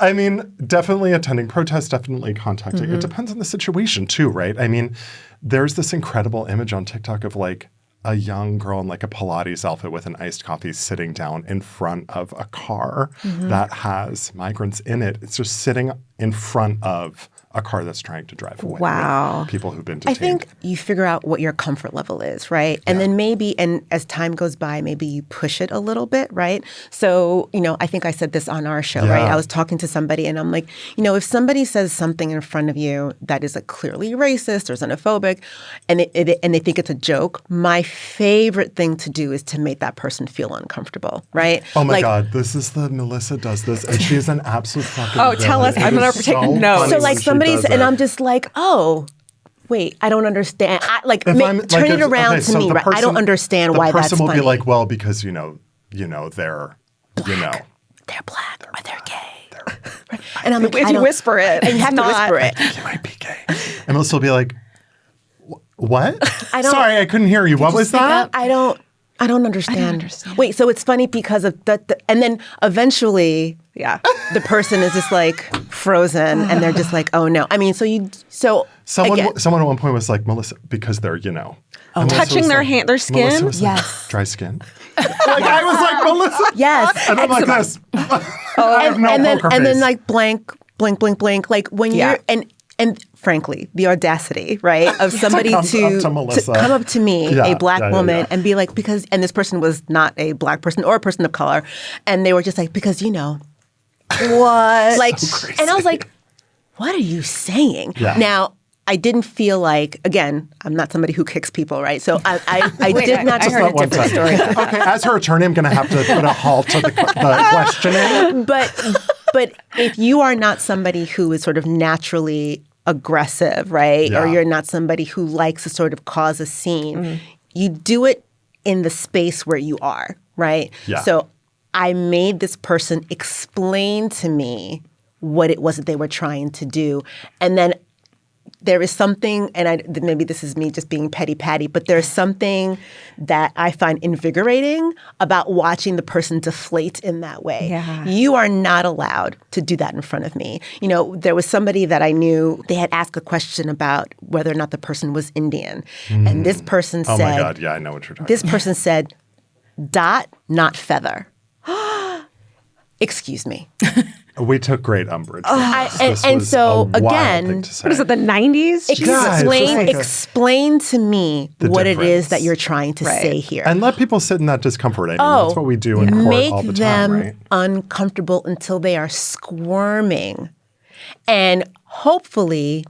Speaker 3: I mean, definitely attending protests, definitely contacting. It depends on the situation too, right? I mean, there's this incredible image on TikTok of like a young girl in like a Pilates outfit with an iced coffee sitting down in front of a car that has migrants in it. It's just sitting in front of a car that's trying to drive away.
Speaker 2: Wow.
Speaker 3: With people who've been detained.
Speaker 4: I think you figure out what your comfort level is, right? And then maybe, and as time goes by, maybe you push it a little bit, right? So, I think I said this on our show, right? I was talking to somebody and I'm like, if somebody says something in front of you that is like clearly racist or xenophobic and they think it's a joke, my favorite thing to do is to make that person feel uncomfortable, right?
Speaker 3: Oh my God, this is Melissa does this and she is an absolute fucking
Speaker 2: Oh, tell us. I'm going to take notes.
Speaker 4: So like somebody and I'm just like, oh, wait, I don't understand. Turn it around to me, right? I don't understand why that's funny.
Speaker 3: The person will be like, well, because, they're,
Speaker 4: Black. They're black or they're gay.
Speaker 2: Right. And I'm like, if you whisper it.
Speaker 4: And you have to whisper it.
Speaker 3: You might be gay. And Melissa will be like, what? Sorry, I couldn't hear you. What was that?
Speaker 4: I don't understand. Wait, so it's funny because of that. And then eventually, the person is just like frozen and they're just like, oh no. I mean,
Speaker 3: someone at one point was like, Melissa, because they're,
Speaker 2: touching their hand, their skin?
Speaker 3: Melissa was like, dry skin. I was like, Melissa.
Speaker 4: Yes.
Speaker 3: And I'm like this. I have no poker face.
Speaker 4: And then like blank. Like when you're, and frankly, the audacity, right, of somebody to come up to me, a black woman, and be like, and this person was not a black person or a person of color, and they were just like, because what? Like,
Speaker 3: so
Speaker 4: and I was like, what are you saying?
Speaker 3: Yeah.
Speaker 4: Now, I didn't feel like, again, I'm not somebody who kicks people, right? So I did not.
Speaker 1: I heard a different story.
Speaker 3: Okay, as her attorney, I'm going to have to put a halt to the questioning.
Speaker 4: But if you are not somebody who is sort of naturally aggressive, right?
Speaker 3: Yeah.
Speaker 4: Or you're not somebody who likes to sort of cause a scene, you do it in the space where you are, right?
Speaker 3: Yeah.
Speaker 4: So I made this person explain to me what it was that they were trying to do. And then there is something, and maybe this is me just being petty patty, but there's something that I find invigorating about watching the person deflate in that way.
Speaker 2: Yeah.
Speaker 4: You are not allowed to do that in front of me. There was somebody that I knew, they had asked a question about whether or not the person was Indian. And this person said—
Speaker 3: Oh my God, yeah, I know what you're talking
Speaker 4: about. This person said, dot, not feather. Excuse me.
Speaker 3: We took great umbrage.
Speaker 4: And so again,
Speaker 2: what is it, the 90s?
Speaker 4: Explain to me what it is that you're trying to say here.
Speaker 3: And let people sit in that discomfort. I mean, that's what we do in court all the time, right?
Speaker 4: Make them uncomfortable until they are squirming. And hopefully,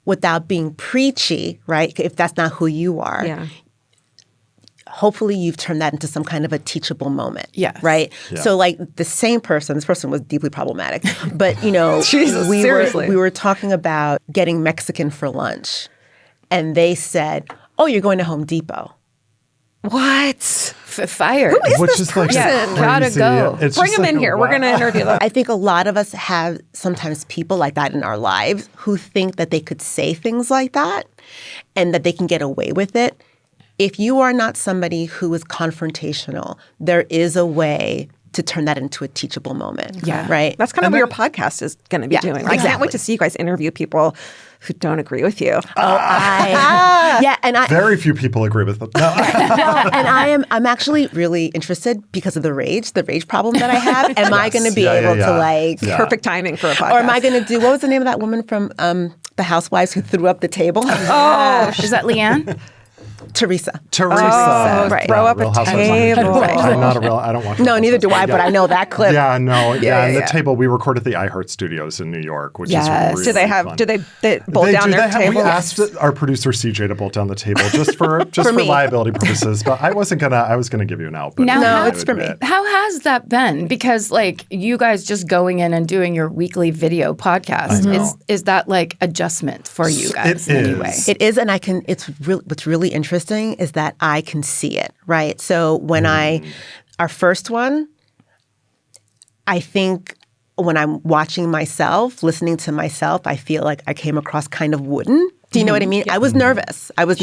Speaker 4: without being preachy, right, if that's not who you are, hopefully you've turned that into some kind of a teachable moment.
Speaker 1: Yes.
Speaker 4: Right?
Speaker 3: Yeah.
Speaker 4: So like this person was deeply problematic. But,
Speaker 2: Jesus,
Speaker 4: we were talking about getting Mexican for lunch. And they said, oh, you're going to Home Depot.
Speaker 2: What?
Speaker 1: Fired.
Speaker 4: Who is
Speaker 3: Which
Speaker 4: this
Speaker 3: is
Speaker 4: person?
Speaker 3: like
Speaker 1: gotta go.
Speaker 3: It's
Speaker 2: Bring
Speaker 3: just
Speaker 2: them
Speaker 3: like
Speaker 2: in here. We're going to interview them.
Speaker 4: I think a lot of us have sometimes people like that in our lives who think that they could say things like that and that they can get away with it. If you are not somebody who is confrontational, there is a way to turn that into a teachable moment.
Speaker 1: Yeah.
Speaker 4: Right?
Speaker 2: That's kind of what your podcast is going to be doing. I can't wait to see you guys interview people who don't agree with you.
Speaker 3: Very few people agree with them. No.
Speaker 4: And I'm actually really interested because of the rage problem that I have. Am I going to be able to
Speaker 2: perfect timing for a podcast?
Speaker 4: Or am I going to do, what was the name of that woman from The Housewives who threw up the table?
Speaker 1: Is that Leanne?
Speaker 4: Teresa.
Speaker 2: Right. Throw up a table.
Speaker 3: I'm not a real, I don't watch
Speaker 4: No, neither do I, but I know that clip.
Speaker 3: Yeah, no. And the table, we recorded the iHeart Studios in New York, which is really fun.
Speaker 2: Do they bolt down their table?
Speaker 3: We asked our producer CJ to bolt down the table just for liability purposes, but I was gonna give you an out. But
Speaker 1: No,
Speaker 4: it's for me.
Speaker 1: How has that been? Because like you guys just going in and doing your weekly video podcast, is that like adjustment for you guys in any way?
Speaker 4: It is, and what's really interesting is that I can see it, right? So when our first one, I think when I'm watching myself, listening to myself, I feel like I came across kind of wooden. Do you know what I mean? I was nervous. I was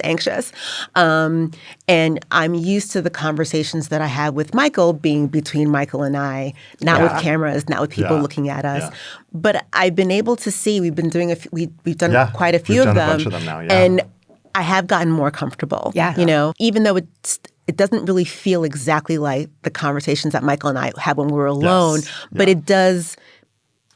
Speaker 4: anxious. And I'm used to the conversations that I had with Michael being between Michael and I, not with cameras, not with people looking at us. Yeah. But I've been able to see, we've been doing, we've done quite a few of them.
Speaker 3: We've done a bunch of them now,
Speaker 4: And I have gotten more comfortable.
Speaker 1: Yeah.
Speaker 4: Even though it doesn't really feel exactly like the conversations that Michael and I had when we were alone, but it does.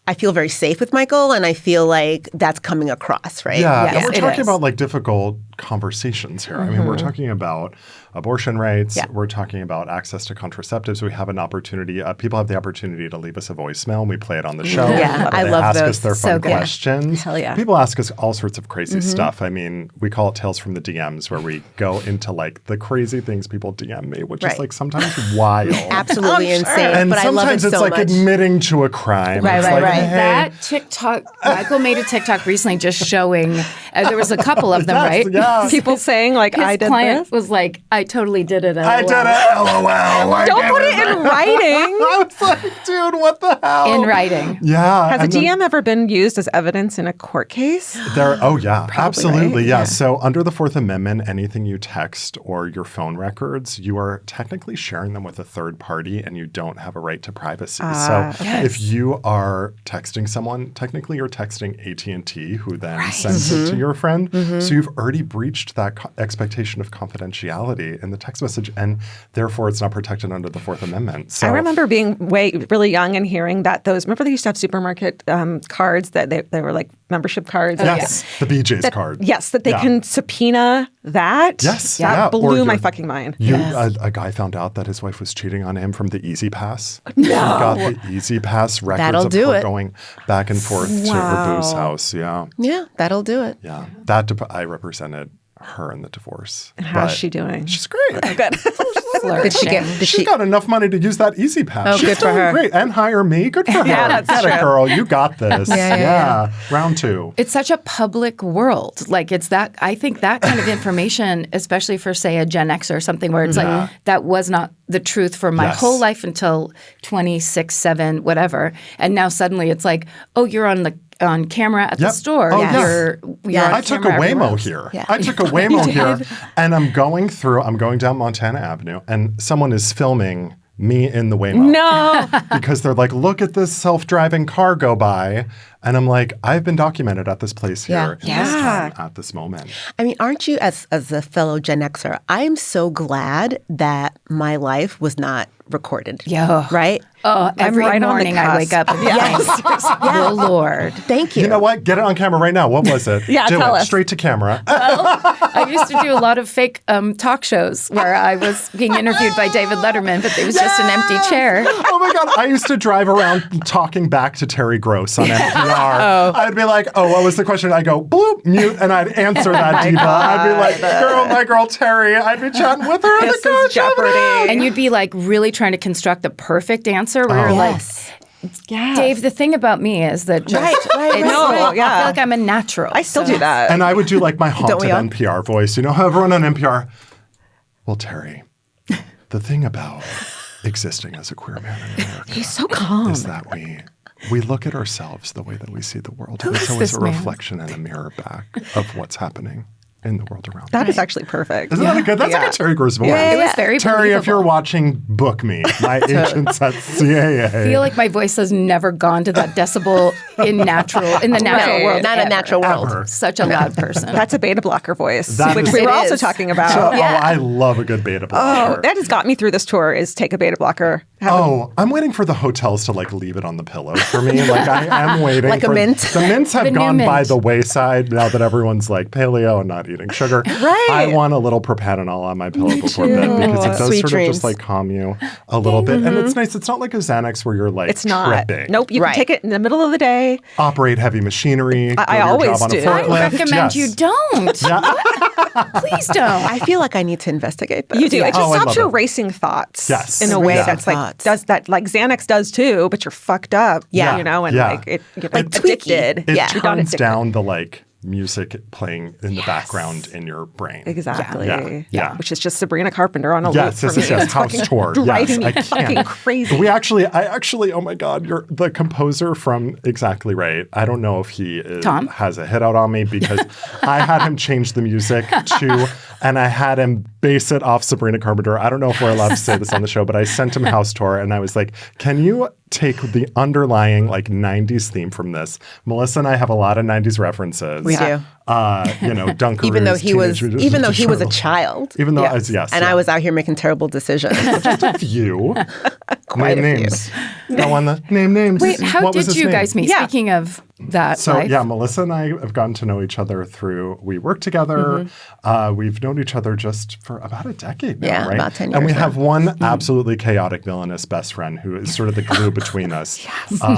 Speaker 4: I feel very safe with Michael, and I feel like that's coming across, right?
Speaker 3: Yeah, and we're talking about like difficult conversations here. I mean, we're talking about abortion rights. Yeah. We're talking about access to contraceptives. We have an opportunity. People have the opportunity to leave us a voicemail, and we play it on the show.
Speaker 4: Yeah, I love those.
Speaker 3: They ask us their fun questions.
Speaker 4: Hell yeah.
Speaker 3: People ask us all sorts of crazy stuff. I mean, we call it Tales from the DMs, where we go into like the crazy things people DM me, which is like sometimes wild.
Speaker 4: Absolutely insane.
Speaker 3: And
Speaker 4: but I love it
Speaker 3: sometimes it's
Speaker 4: so
Speaker 3: like
Speaker 4: much.
Speaker 3: admitting to a crime.
Speaker 4: Right.
Speaker 3: Hey.
Speaker 1: That TikTok, Michael made a TikTok recently just showing, there was a couple of them, right?
Speaker 3: Yeah.
Speaker 2: People saying like,
Speaker 1: His
Speaker 2: I did
Speaker 1: client
Speaker 2: this.
Speaker 1: was like, I totally did it. LOL.
Speaker 3: I did it, LOL. Like,
Speaker 2: Don't put it in writing.
Speaker 3: I was like, dude, what the hell?
Speaker 1: In writing.
Speaker 3: Yeah.
Speaker 2: Has a DM ever been used as evidence in a court case?
Speaker 3: Absolutely.
Speaker 2: Right?
Speaker 3: Yeah. So under the Fourth Amendment, anything you text or your phone records, you are technically sharing them with a third party and you don't have a right to privacy. If you are texting someone, technically you're texting AT&T, who then sends it to your friend. So you've already breached that expectation of confidentiality in the text message, and therefore it's not protected under the Fourth Amendment. So
Speaker 2: I remember being really young and hearing that remember they used to have supermarket cards that they were like membership cards.
Speaker 3: Yes, the BJ's card.
Speaker 2: Yes, that they can subpoena that.
Speaker 3: Yes.
Speaker 2: That blew my fucking mind.
Speaker 3: A guy found out that his wife was cheating on him from the Easy Pass. No. He got the Easy Pass records of her going back and forth to her boo's house. Yeah.
Speaker 4: Yeah, that'll do it.
Speaker 3: Yeah. I represented her in the divorce.
Speaker 2: And how's she doing?
Speaker 3: She's great.
Speaker 2: Oh, good.
Speaker 3: She got enough money to use that Easy Pass.
Speaker 4: Oh,
Speaker 3: She's
Speaker 4: good for her.
Speaker 3: Great. And hire me. Good for her.
Speaker 2: Yeah, that's
Speaker 3: Get it, girl. You got this.
Speaker 4: Yeah.
Speaker 3: Round 2.
Speaker 1: It's such a public world. Like I think that kind of information, especially for say a Gen X or something where it's like, that was not the truth for my whole life until 26, 7, whatever. And now suddenly it's like, oh, you're on camera at the store.
Speaker 3: Oh,
Speaker 1: You're on
Speaker 3: I took a
Speaker 1: camera
Speaker 3: Waymo here. I took a Waymo here, and I'm going down Montana Avenue, and someone is filming me in the Waymo.
Speaker 2: No.
Speaker 3: Because they're like, look at this self-driving car go by. And I'm like, I've been documented at this place here in
Speaker 2: Yeah.
Speaker 3: this time at this moment.
Speaker 4: I mean, aren't you, as a fellow Gen Xer, I'm so glad that my life was not recorded.
Speaker 1: Yeah.
Speaker 4: Right?
Speaker 1: Oh, every
Speaker 2: right on the
Speaker 1: morning I wake
Speaker 2: cusp.
Speaker 1: up and think, oh, Lord.
Speaker 4: Thank you.
Speaker 3: You know what? Get it on camera right now. What was it?
Speaker 2: Yeah,
Speaker 3: Do
Speaker 2: tell
Speaker 3: it.
Speaker 2: us.
Speaker 3: Straight to camera.
Speaker 1: I used to do a lot of fake talk shows where I was being interviewed by David Letterman, but it was just an empty chair.
Speaker 3: Oh my God. I used to drive around talking back to Terry Gross on NPR. I'd be like, oh, what was the question? I'd go, bloop, mute, and I'd answer that diva. I'd be like, my girl Terry. I'd be chatting with her.
Speaker 2: This is Jeopardy.
Speaker 1: And you'd be like really trying to construct the perfect answer where you're like, Dave, the thing about me is that just,
Speaker 4: Right.
Speaker 2: No, yeah.
Speaker 1: I feel like I'm a natural.
Speaker 2: I still do that.
Speaker 3: And I would do like my haunted
Speaker 4: we all?
Speaker 3: NPR voice. You know how everyone on NPR, well, Terry, the thing about existing as a queer man in America
Speaker 2: He's so calm.
Speaker 3: is that we look at ourselves the way that we see the world. And it's
Speaker 1: is
Speaker 3: always
Speaker 1: this
Speaker 3: a
Speaker 1: man?
Speaker 3: reflection and a mirror back of what's happening in the world around us.
Speaker 2: That is actually perfect.
Speaker 3: Isn't that a good? That's like a Terry Gross voice.
Speaker 1: It was very
Speaker 3: Terry, if you're
Speaker 1: believable.
Speaker 3: watching, book me. My agents at CAA.
Speaker 1: I feel like my voice has never gone to that decibel in the natural
Speaker 2: Right.
Speaker 1: world.
Speaker 4: Not a
Speaker 1: ever.
Speaker 4: natural world.
Speaker 3: Ever.
Speaker 1: Such a loud person.
Speaker 2: That's a beta blocker voice,
Speaker 3: That
Speaker 2: which
Speaker 3: is-
Speaker 2: we were
Speaker 4: It
Speaker 2: also
Speaker 4: is.
Speaker 2: talking about.
Speaker 3: So, oh, I love a good beta blocker.
Speaker 2: Oh, that has got me through this tour is take a beta blocker.
Speaker 3: Oh, I'm waiting for the hotels to like leave it on the pillow for me. Like I am waiting.
Speaker 4: Like a
Speaker 3: for,
Speaker 4: mint?
Speaker 3: The mints have
Speaker 1: The new
Speaker 3: gone by
Speaker 1: mint.
Speaker 3: the wayside now that everyone's like paleo and not eating sugar.
Speaker 2: Right.
Speaker 3: I want a little propanol on my pillow before bed because it does
Speaker 4: Sweet
Speaker 3: sort of
Speaker 4: dreams.
Speaker 3: just like calm you a little bit. And it's nice. It's not like a Xanax where you're like
Speaker 2: It's not.
Speaker 3: tripping.
Speaker 2: Nope. You
Speaker 4: Right.
Speaker 2: can take it in the middle of the day.
Speaker 3: Operate heavy machinery.
Speaker 2: I
Speaker 3: go to your
Speaker 2: always
Speaker 3: job on a
Speaker 2: do.
Speaker 1: I
Speaker 3: forklift.
Speaker 1: recommend
Speaker 3: Yes.
Speaker 1: you don't. Please don't.
Speaker 4: I feel like I need to investigate this.
Speaker 2: You do. It just
Speaker 3: Oh, I
Speaker 2: stops
Speaker 3: love
Speaker 2: your
Speaker 3: it.
Speaker 2: racing thoughts
Speaker 3: Yes.
Speaker 2: in a way
Speaker 3: Racing
Speaker 2: that's like
Speaker 4: thoughts.
Speaker 2: does that like Xanax does too, but you're fucked up.
Speaker 4: Yeah.
Speaker 2: You know, and
Speaker 3: Yeah.
Speaker 2: like it you're
Speaker 4: Like
Speaker 2: like
Speaker 4: tweaky.
Speaker 2: addicted.
Speaker 3: It
Speaker 4: Yeah.
Speaker 2: You're not
Speaker 3: turns
Speaker 2: addicted.
Speaker 3: down the like music playing in the background in your brain.
Speaker 2: Exactly.
Speaker 3: Yeah.
Speaker 2: Which is just Sabrina Carpenter on a loop
Speaker 3: Yes,
Speaker 2: for
Speaker 3: yes,
Speaker 2: me.
Speaker 3: yes, yes.
Speaker 2: It's
Speaker 3: House
Speaker 2: fucking
Speaker 3: tour.
Speaker 2: driving
Speaker 3: Yes,
Speaker 2: me
Speaker 3: I
Speaker 2: fucking
Speaker 3: can't.
Speaker 2: crazy.
Speaker 3: I actually, oh my God, you're the composer from Exactly Right. I don't know if he
Speaker 1: Tom?
Speaker 3: has a hit out on me because I had him change the music to, and I had him base it off Sabrina Carpenter. I don't know if we're allowed to say this on the show, but I sent him House Tour and I was like, can you take the underlying like 90s theme from this? Melissa and I have a lot of 90s references.
Speaker 4: We do.
Speaker 3: Dunkaroos,
Speaker 4: Even though he was,
Speaker 3: Teenage Mutant
Speaker 4: even though
Speaker 3: Ninja
Speaker 4: he was a
Speaker 3: Turtles.
Speaker 4: child,
Speaker 3: Even though, yes.
Speaker 4: and I was out here making terrible decisions.
Speaker 3: Just a few.
Speaker 4: Quite
Speaker 3: name
Speaker 4: a few.
Speaker 3: names. Go on the name names.
Speaker 1: Wait, how
Speaker 3: What was
Speaker 1: did
Speaker 3: his
Speaker 1: you
Speaker 3: name?
Speaker 1: guys meet?
Speaker 2: Yeah.
Speaker 1: Speaking of that
Speaker 3: So
Speaker 1: life.
Speaker 3: yeah, Melissa and I have gotten to know each other through, we work together. We've known each other just for about a decade now,
Speaker 4: Yeah,
Speaker 3: right?
Speaker 4: about 10
Speaker 3: And we
Speaker 4: years
Speaker 3: have one absolutely chaotic villainous best friend who is sort of the glue between us.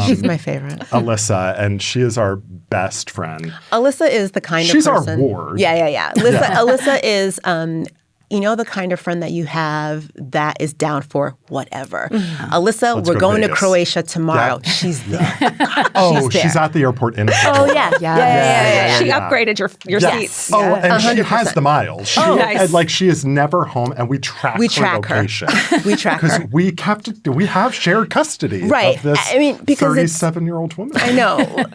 Speaker 4: She's my favorite.
Speaker 3: Alyssa, and she is our best friend.
Speaker 4: Alyssa is the kind
Speaker 3: She's
Speaker 4: of
Speaker 3: our
Speaker 4: person.
Speaker 3: ward.
Speaker 4: Yeah. Alyssa is, you know, the kind of friend that you have that is down for whatever. Alyssa,
Speaker 3: Let's
Speaker 4: we're
Speaker 3: go
Speaker 4: going to
Speaker 3: Vegas.
Speaker 4: Croatia tomorrow.
Speaker 3: Yeah.
Speaker 4: She's there.
Speaker 3: Oh,
Speaker 4: there.
Speaker 3: she's at the airport in a
Speaker 4: Oh yeah.
Speaker 3: Yeah.
Speaker 2: She
Speaker 3: Yeah.
Speaker 2: upgraded your
Speaker 3: Yes.
Speaker 2: seats.
Speaker 3: Oh, and she
Speaker 4: 100%.
Speaker 3: has the miles. She,
Speaker 2: nice.
Speaker 3: and, like she is never home, and we track her location.
Speaker 4: We track
Speaker 3: Because
Speaker 4: her.
Speaker 3: we have shared custody
Speaker 4: Right.
Speaker 3: of this
Speaker 4: I mean, because it's-
Speaker 3: 37-year-old woman.
Speaker 4: I know.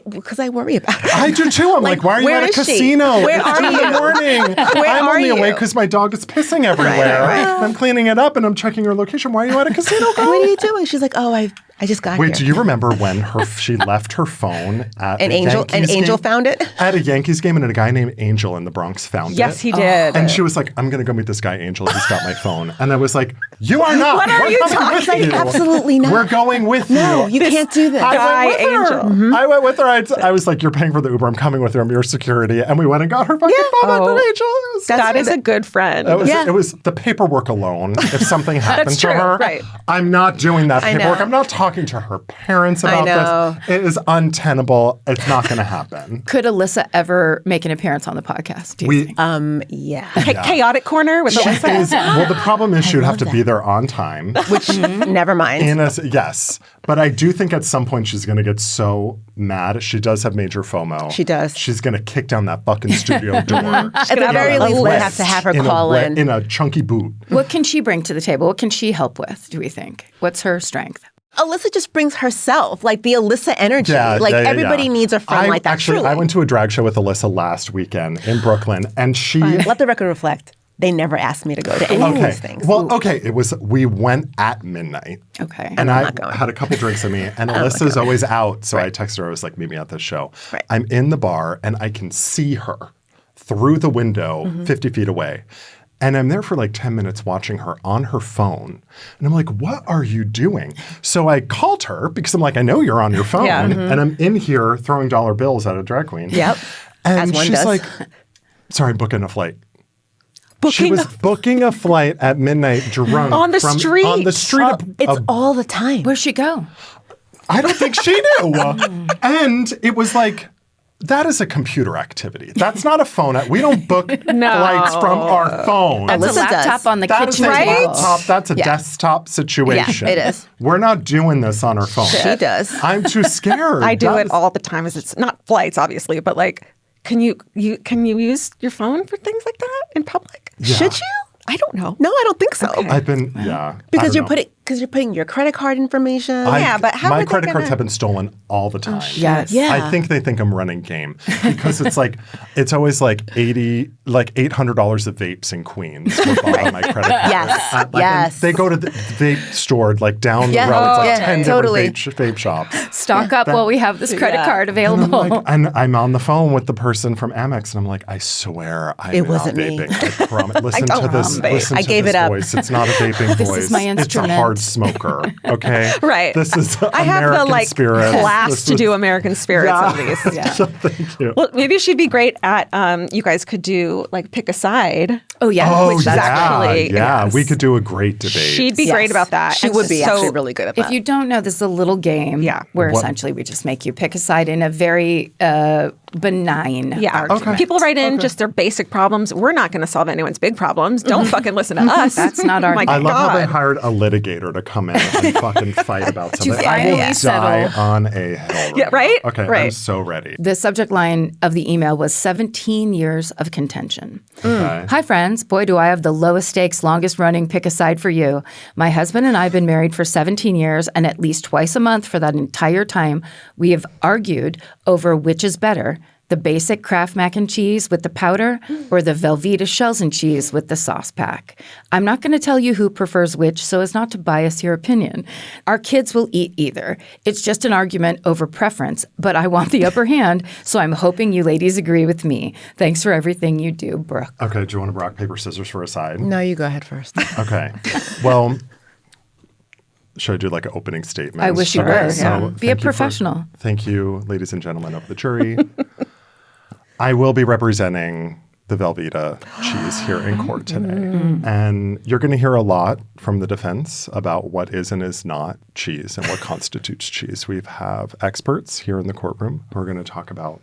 Speaker 4: Because I worry about her.
Speaker 3: I do too. I'm like, why are you
Speaker 4: where
Speaker 3: at a
Speaker 4: is she?
Speaker 3: casino?
Speaker 4: Where
Speaker 3: It's
Speaker 4: are
Speaker 3: 2 in the
Speaker 4: you?
Speaker 3: morning.
Speaker 4: Where
Speaker 3: I'm
Speaker 4: are
Speaker 3: only
Speaker 4: you?
Speaker 3: awake because my dog is pissing everywhere.
Speaker 4: right.
Speaker 3: I'm cleaning it up and I'm checking her location. Why are you at a casino, girl?
Speaker 4: What are you doing? She's like, oh, I just got
Speaker 3: Wait,
Speaker 4: here.
Speaker 3: do you remember when she left her phone at
Speaker 4: An
Speaker 3: a
Speaker 4: angel
Speaker 3: Yankees game?
Speaker 4: found it?
Speaker 3: At a Yankees game, and a guy named Angel in the Bronx found it.
Speaker 2: Yes, he did.
Speaker 3: And she was like, I'm going to go meet this guy, Angel. He's got my phone. And I was like, you are not.
Speaker 2: What are
Speaker 3: We're
Speaker 2: you
Speaker 3: coming
Speaker 2: talking
Speaker 3: with
Speaker 2: about?
Speaker 3: you.
Speaker 4: Absolutely not.
Speaker 3: We're going with
Speaker 4: No,
Speaker 3: you.
Speaker 4: you can't do that.
Speaker 2: Guy
Speaker 3: I went with her.
Speaker 2: Angel.
Speaker 3: I went with her. I was like, you're paying for the Uber. I'm coming with you. I'm your security. And we went and got her fucking phone back
Speaker 2: Oh.
Speaker 3: from Angel. It was
Speaker 2: That is a good friend.
Speaker 3: it was the paperwork alone. If something happened
Speaker 2: That's
Speaker 3: to
Speaker 2: true,
Speaker 3: her,
Speaker 2: right.
Speaker 3: I'm not doing that
Speaker 4: I know.
Speaker 3: paperwork. I'm not talking to her parents about
Speaker 4: know.
Speaker 3: this. It is untenable. It's not going to happen.
Speaker 1: Could Alyssa ever make an appearance on the podcast? Do you think?
Speaker 4: Yeah.
Speaker 2: Chaotic corner with Alyssa.
Speaker 3: Well, the problem is she would have to be there on time.
Speaker 4: Which, never mind.
Speaker 3: Yes. But I do think at some point she's going to get so mad. She does have major FOMO.
Speaker 4: She does.
Speaker 3: She's going to kick down that fucking studio door.
Speaker 4: At the
Speaker 2: have
Speaker 4: very
Speaker 2: a
Speaker 4: least, we
Speaker 2: list
Speaker 4: have to have her
Speaker 3: in
Speaker 4: call in.
Speaker 3: in a chunky boot.
Speaker 1: What can she bring to the table? What can she help with, do we think? What's her strength?
Speaker 4: Alyssa just brings herself, like the Alyssa energy.
Speaker 3: Yeah,
Speaker 4: everybody needs a friend like that.
Speaker 3: Actually,
Speaker 4: truly.
Speaker 3: I went to a drag show with Alyssa last weekend in Brooklyn, and she
Speaker 4: Let the record reflect. They never asked me to go to any of these things.
Speaker 3: Well, we went at midnight.
Speaker 1: Okay.
Speaker 3: And
Speaker 4: I'm
Speaker 3: I
Speaker 4: not going.
Speaker 3: had a couple drinks in me, and Alyssa's always out. So I texted her, I was like, meet me at this show.
Speaker 4: Right.
Speaker 3: I'm in the bar, and I can see her through the window 50 feet away. And I'm there for like 10 minutes watching her on her phone. And I'm like, what are you doing? So I called her because I'm like, I know you're on your phone. And I'm in here throwing dollar bills at a drag queen.
Speaker 4: Yep.
Speaker 3: And
Speaker 4: As one
Speaker 3: she's
Speaker 4: does.
Speaker 3: like, sorry, I'm booking a flight. She was booking a flight at midnight drunk.
Speaker 2: On the street.
Speaker 3: On the street.
Speaker 4: It's all the time.
Speaker 1: Where'd she go?
Speaker 3: I don't think she knew. And it was like, that is a computer activity. That's not a phone. We don't book flights from our phone.
Speaker 1: That's a
Speaker 4: Alyssa
Speaker 1: laptop
Speaker 4: does.
Speaker 1: on the
Speaker 3: That is
Speaker 1: kitchen
Speaker 3: a
Speaker 1: table.
Speaker 3: laptop. That's a desktop situation.
Speaker 4: Yeah, it is.
Speaker 3: We're not doing this on our phone.
Speaker 4: She does.
Speaker 3: I'm too scared.
Speaker 2: I do
Speaker 3: That
Speaker 2: it
Speaker 3: is-
Speaker 2: all the time. As it's not flights, obviously, but like, can you use your phone for things like that in public?
Speaker 4: Should you?
Speaker 2: I don't know.
Speaker 4: No, I don't think so.
Speaker 3: I've been, I
Speaker 4: Because
Speaker 3: don't know.
Speaker 4: you're putting your credit card information.
Speaker 2: Yeah, but how
Speaker 3: my
Speaker 2: are they
Speaker 3: credit cards
Speaker 2: gonna-
Speaker 3: have been stolen all the time.
Speaker 1: Yes.
Speaker 4: Yeah.
Speaker 3: I think they think I'm running game because it's like it's always like $800 of vapes in Queens were bought on my credit card.
Speaker 4: Yes.
Speaker 3: And
Speaker 4: Yes.
Speaker 3: they go to the vape store like down
Speaker 4: Yeah.
Speaker 3: the road. It's like
Speaker 4: Yeah,
Speaker 3: 10
Speaker 4: totally.
Speaker 3: different vape shops.
Speaker 1: Stock up while we have this credit card available.
Speaker 3: And I'm on the phone with the person from Amex, and I'm like, I swear, I'm
Speaker 4: It
Speaker 3: not
Speaker 4: wasn't me.
Speaker 3: vaping. I promise. Listen
Speaker 2: don't
Speaker 3: to this.
Speaker 2: vape.
Speaker 3: Listen
Speaker 4: I
Speaker 3: to
Speaker 4: gave
Speaker 3: this
Speaker 4: it up.
Speaker 3: voice. It's not a vaping
Speaker 1: This
Speaker 3: voice.
Speaker 1: is my
Speaker 3: It's a
Speaker 1: instrument.
Speaker 3: hard smoker. Okay.
Speaker 2: Right.
Speaker 3: This is
Speaker 2: I have
Speaker 3: American
Speaker 2: the like
Speaker 3: spirit.
Speaker 2: class
Speaker 3: This
Speaker 2: to
Speaker 3: is-
Speaker 2: do American spirits at least.
Speaker 3: Thank you.
Speaker 2: Well, maybe she'd be great at. You guys could do like pick a side.
Speaker 1: Oh, yeah.
Speaker 3: Oh,
Speaker 2: which is
Speaker 3: yeah,
Speaker 2: actually-
Speaker 3: yeah.
Speaker 2: yes.
Speaker 3: We could do a great debate.
Speaker 2: She'd be great about that.
Speaker 4: She
Speaker 2: And
Speaker 4: would be
Speaker 2: so-
Speaker 4: actually really good at that.
Speaker 1: If you don't know, this is a little game where
Speaker 3: What?
Speaker 1: essentially we just make you pick a side in a very benign argument.
Speaker 2: People write in just their basic problems. We're not going to solve anyone's big problems. Don't fucking listen to us.
Speaker 1: That's not our-
Speaker 2: My
Speaker 3: I love how they
Speaker 2: God.
Speaker 3: hired a litigator to come in and fucking fight about something. I
Speaker 1: finally
Speaker 3: will die
Speaker 1: settle.
Speaker 3: on a hill.
Speaker 2: Yeah, right?
Speaker 3: Okay, I'm
Speaker 2: Right.
Speaker 3: so ready.
Speaker 1: The subject line of the email was 17 years of contention.
Speaker 3: Okay.
Speaker 1: Hi, friends. Boy, do I have the lowest stakes, longest running pick a side for you. My husband and I have been married for 17 years, and at least twice a month for that entire time, we have argued over which is better, the basic Kraft mac and cheese with the powder or the Velveeta shells and cheese with the sauce pack. I'm not going to tell you who prefers which so as not to bias your opinion. Our kids will eat either. It's just an argument over preference, but I want the upper hand, so I'm hoping you ladies agree with me. Thanks for everything you do, Brooke.
Speaker 3: Okay, do you want to rock, paper, scissors for a side?
Speaker 4: No, you go ahead first.
Speaker 3: Okay. Well, should I do like an opening statement?
Speaker 1: I wish you
Speaker 3: Okay,
Speaker 1: would.
Speaker 3: so
Speaker 1: Yeah. Be a
Speaker 3: thank you
Speaker 1: professional.
Speaker 3: Thank you, ladies and gentlemen of the jury. I will be representing the Velveeta cheese here in court today. And you're going to hear a lot from the defense about what is and is not cheese and what constitutes cheese. We have experts here in the courtroom who are going to talk about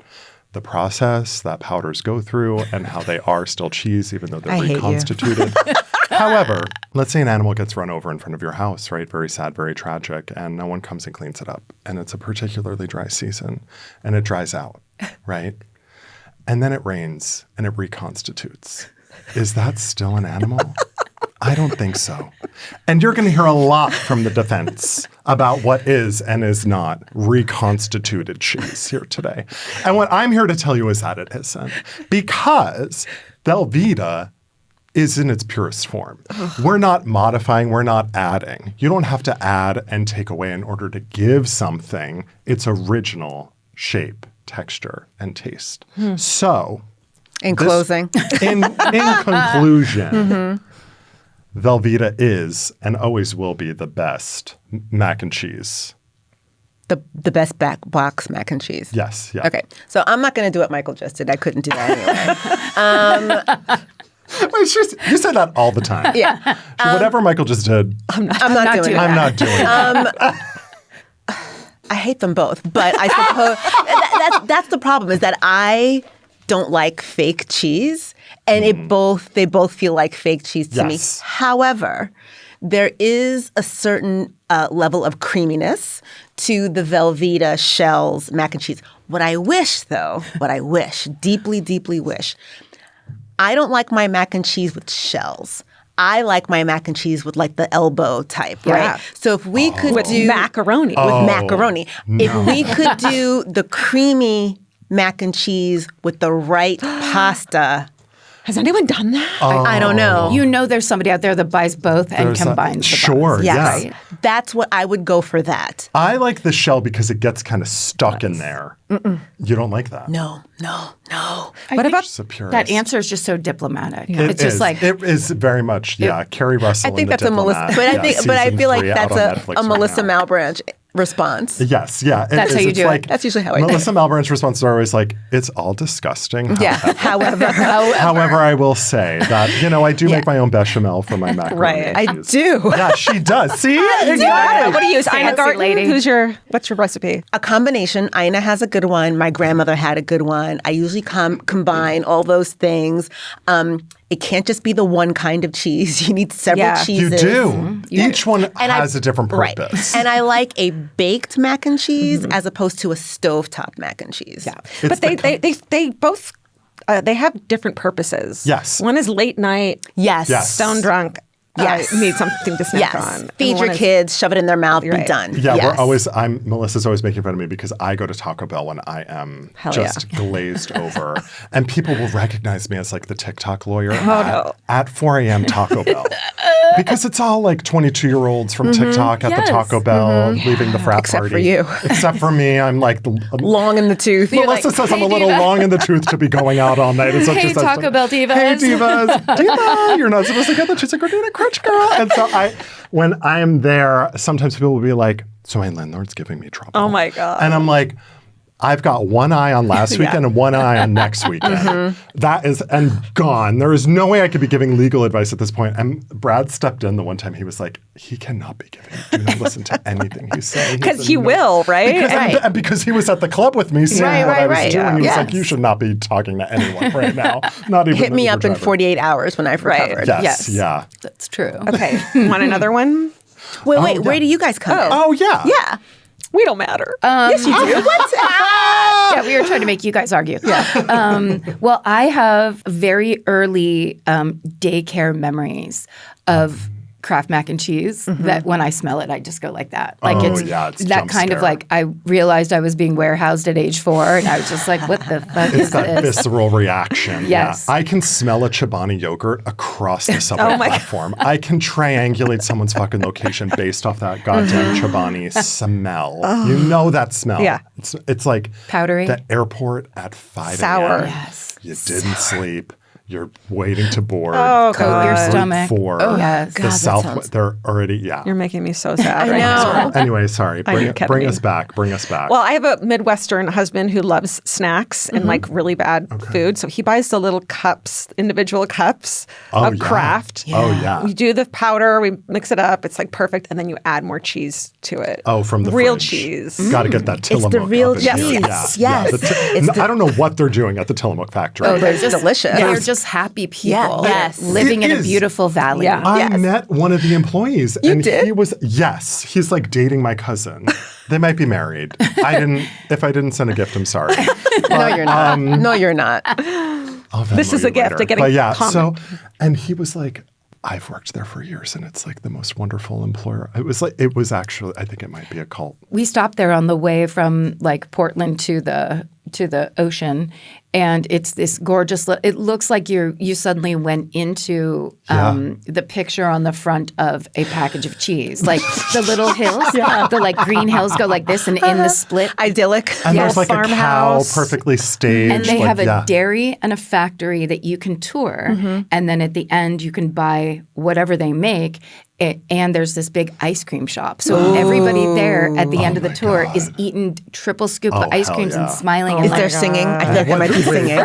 Speaker 3: the process that powders go through and how they are still cheese, even though they're
Speaker 4: I hate you.
Speaker 3: reconstituted. However, let's say an animal gets run over in front of your house, right? Very sad, very tragic, and no one comes and cleans it up. And it's a particularly dry season, and it dries out, right? And then it rains, and it reconstitutes. Is that still an animal? I don't think so. And you're going to hear a lot from the defense about what is and is not reconstituted cheese here today. And what I'm here to tell you is that it isn't. Because Velveeta is in its purest form. We're not modifying, we're not adding. You don't have to add and take away in order to give something its original shape, texture, and taste. So,
Speaker 4: In closing.
Speaker 3: in conclusion, Velveeta is and always will be the best mac and cheese.
Speaker 4: The best box mac and cheese.
Speaker 3: Yes, yeah.
Speaker 4: Okay. So I'm not going to do what Michael just did. I couldn't do that anyway.
Speaker 3: Wait, you say that all the time.
Speaker 4: Yeah.
Speaker 3: So whatever Michael just did,
Speaker 4: I'm not doing
Speaker 3: I'm
Speaker 4: that.
Speaker 3: not doing it.
Speaker 4: I hate them both, but I suppose that's the problem is that I don't like fake cheese, and they both feel like fake cheese to me.
Speaker 3: Yes.
Speaker 4: However, there is a certain level of creaminess to the Velveeta shells mac and cheese. What I wish, deeply, deeply wish, I don't like my mac and cheese with shells. I like my mac and cheese with like the elbow type, right? So if we could
Speaker 2: With
Speaker 4: do
Speaker 2: macaroni.
Speaker 4: with macaroni,
Speaker 3: no.
Speaker 4: if we could do the creamy mac and cheese with the right pasta,
Speaker 2: Has anyone done that?
Speaker 4: I don't know.
Speaker 1: You know there's somebody out there that buys both and
Speaker 3: There's
Speaker 1: combines the
Speaker 3: Sure,
Speaker 1: buns.
Speaker 3: yes.
Speaker 1: Right?
Speaker 4: That's what I would go for that.
Speaker 3: I like the shell because it gets kind of stuck in there. You don't like that?
Speaker 4: No.
Speaker 2: What about
Speaker 3: Just a purist.
Speaker 1: That answer is just so diplomatic.
Speaker 3: It
Speaker 1: It's just
Speaker 3: is.
Speaker 1: like
Speaker 3: it is very much, Carrie Russell.
Speaker 4: I think
Speaker 3: in The
Speaker 4: that's a Melissa,
Speaker 3: Diplomat.
Speaker 4: but I
Speaker 3: Season
Speaker 4: feel like
Speaker 3: 3 out
Speaker 4: that's
Speaker 3: on Netflix
Speaker 4: a
Speaker 3: right
Speaker 4: Melissa
Speaker 3: now.
Speaker 4: Malebranche response.
Speaker 3: Yes, yeah.
Speaker 1: That's how you
Speaker 3: It's
Speaker 1: do it.
Speaker 3: like,
Speaker 4: That's usually how I do it.
Speaker 3: Melissa Malebranche's responses are always like, it's all disgusting.
Speaker 4: Yeah. However,
Speaker 3: However, I will say that, I do make my own bechamel for my macaroni.
Speaker 2: Right.
Speaker 4: I
Speaker 3: and cheese.
Speaker 4: do.
Speaker 3: Yeah, she does. See?
Speaker 2: What do you use? Ina
Speaker 1: Fancy
Speaker 2: Garten?
Speaker 1: lady.
Speaker 2: What's your recipe?
Speaker 4: A combination. Ina has a good one. My grandmother had a good one. I usually combine all those things. It can't just be the one kind of cheese. You need several
Speaker 2: Yeah.
Speaker 3: You
Speaker 4: cheeses.
Speaker 3: do. Each one
Speaker 4: And
Speaker 3: has a different
Speaker 4: Right.
Speaker 3: purpose.
Speaker 4: And I like a baked mac and cheese as opposed to a stovetop mac and cheese. Yeah.
Speaker 2: But they both they have different purposes.
Speaker 3: Yes.
Speaker 2: One is late night,
Speaker 4: Yes.
Speaker 3: Yes.
Speaker 2: stone drunk.
Speaker 4: Yes.
Speaker 2: Need something to snack
Speaker 4: Yes.
Speaker 2: on. And
Speaker 4: Feed
Speaker 2: one
Speaker 4: your
Speaker 2: is-
Speaker 4: kids, shove it in their mouth, be
Speaker 2: Right.
Speaker 4: done.
Speaker 3: Yeah,
Speaker 4: Yes.
Speaker 3: Melissa's always making fun of me because I go to Taco Bell when I am just glazed over. And people will recognize me as like the TikTok lawyer at 4 a.m. Taco Bell. Because it's all like 22-year-olds from TikTok at the Taco Bell leaving the frat
Speaker 4: Except
Speaker 3: party.
Speaker 4: for you.
Speaker 3: Except for me. I'm like
Speaker 4: Long in the tooth.
Speaker 3: Melissa says I'm a little
Speaker 1: diva.
Speaker 3: long in the tooth to be going out all night. Is what she
Speaker 1: Hey,
Speaker 3: says to
Speaker 1: Taco
Speaker 3: me.
Speaker 1: Bell divas.
Speaker 3: Hey, divas. Diva, you're not supposed to get the cheese and gordita crunch, girl. And so when I am there, sometimes people will be like, so my landlord's giving me trouble.
Speaker 2: Oh my God.
Speaker 3: And I'm like, I've got one eye on last weekend and one eye on next weekend. That is, and gone. There is no way I could be giving legal advice at this point. And Brad stepped in the one time. He was like, he cannot be giving. Do not listen to anything he's saying.
Speaker 2: Because he will, right?
Speaker 3: Because, and because he was at the club with me seeing what I was doing. He was like, you should not be talking to anyone right now. Not even
Speaker 4: Hit
Speaker 3: the
Speaker 4: me
Speaker 3: Uber
Speaker 4: up in
Speaker 3: driver.
Speaker 4: 48 hours when I've recovered.
Speaker 3: Yes. Yeah.
Speaker 1: That's true.
Speaker 2: Okay. Want another one?
Speaker 4: Wait, where do you guys come in?
Speaker 3: Oh, yeah.
Speaker 4: Yeah.
Speaker 2: We don't matter.
Speaker 4: Yes, you do. What?
Speaker 1: Yeah, we were trying to make you guys argue. Yeah. Well, I have very early daycare memories of Kraft mac and cheese that when I smell it, I just go like that. Like
Speaker 3: Oh,
Speaker 1: it's
Speaker 3: yeah, it's
Speaker 1: that
Speaker 3: jump
Speaker 1: kind of
Speaker 3: scare.
Speaker 1: like I realized I was being warehoused at age 4 and I was just like, what the fuck
Speaker 3: It's
Speaker 1: is
Speaker 3: that
Speaker 1: this?
Speaker 3: visceral reaction.
Speaker 1: Yes.
Speaker 3: Yeah. I can smell a Chobani yogurt across the subway platform. I can triangulate someone's fucking location based off that goddamn Chobani smell. You know that smell.
Speaker 2: Yeah.
Speaker 3: It's like
Speaker 1: Powdery.
Speaker 3: the airport at 5
Speaker 2: Sour.
Speaker 3: a.m.
Speaker 1: Yes.
Speaker 3: You didn't sleep. You're waiting to board.
Speaker 2: Oh,
Speaker 1: Coat your
Speaker 2: God.
Speaker 1: stomach.
Speaker 3: For
Speaker 1: yes.
Speaker 3: the
Speaker 4: God, that
Speaker 3: South,
Speaker 4: sounds-
Speaker 3: they're already,
Speaker 2: You're making me so sad
Speaker 4: I
Speaker 2: right
Speaker 4: know.
Speaker 2: now.
Speaker 3: Anyway, sorry. Bring
Speaker 2: ketamine.
Speaker 3: us back. Bring us back.
Speaker 2: Well, I have a Midwestern husband who loves snacks and like really bad food. So he buys the little cups, individual cups of
Speaker 3: yeah.
Speaker 2: Kraft.
Speaker 3: Oh, yeah.
Speaker 2: We do the powder, we mix it up. It's like perfect. And then you add more cheese to it.
Speaker 3: Oh, from the
Speaker 2: real
Speaker 3: fridge.
Speaker 2: cheese.
Speaker 3: Got to get that Tillamook.
Speaker 4: the real
Speaker 3: up in here.
Speaker 4: cheese.
Speaker 3: Yeah.
Speaker 4: Yes.
Speaker 3: Yeah.
Speaker 4: It's the-
Speaker 3: I don't know what they're doing at the Tillamook factory.
Speaker 1: Oh, they're
Speaker 4: It's
Speaker 1: just
Speaker 4: delicious.
Speaker 1: They're just happy people.
Speaker 4: Yes.
Speaker 1: Living
Speaker 3: It
Speaker 1: in a
Speaker 3: is.
Speaker 1: beautiful valley.
Speaker 2: Yeah.
Speaker 3: I
Speaker 4: Yes.
Speaker 3: met one of the employees, and
Speaker 4: did?
Speaker 3: he was he's like dating my cousin. They might be married. If I didn't send a gift, I'm sorry.
Speaker 4: No, you're not. No, you're not.
Speaker 3: I'll Venmo
Speaker 2: This is
Speaker 3: you
Speaker 2: a gift.
Speaker 3: later.
Speaker 2: They're getting
Speaker 3: But yeah,
Speaker 2: common.
Speaker 3: and he was like, I've worked there for years, and it's like the most wonderful employer. It was actually, I think it might be a cult.
Speaker 1: We stopped there on the way from like Portland to the ocean, and it's this gorgeous. It looks like you suddenly went into the picture on the front of a package of cheese, like the little hills, the like green hills go like this, and in the split.
Speaker 4: Idyllic.
Speaker 3: And there's like a cow
Speaker 2: farmhouse.
Speaker 3: perfectly staged.
Speaker 1: And they
Speaker 3: like,
Speaker 1: have a
Speaker 3: yeah.
Speaker 1: dairy and a factory that you can tour. And then at the end, you can buy whatever they make. And there's this big ice cream shop. So everybody there at the end of the tour is eating triple scoop of ice
Speaker 3: hell
Speaker 1: creams and
Speaker 3: yeah.
Speaker 1: smiling.
Speaker 4: Is
Speaker 1: and
Speaker 4: there
Speaker 1: like,
Speaker 4: singing? I feel like I might be singing.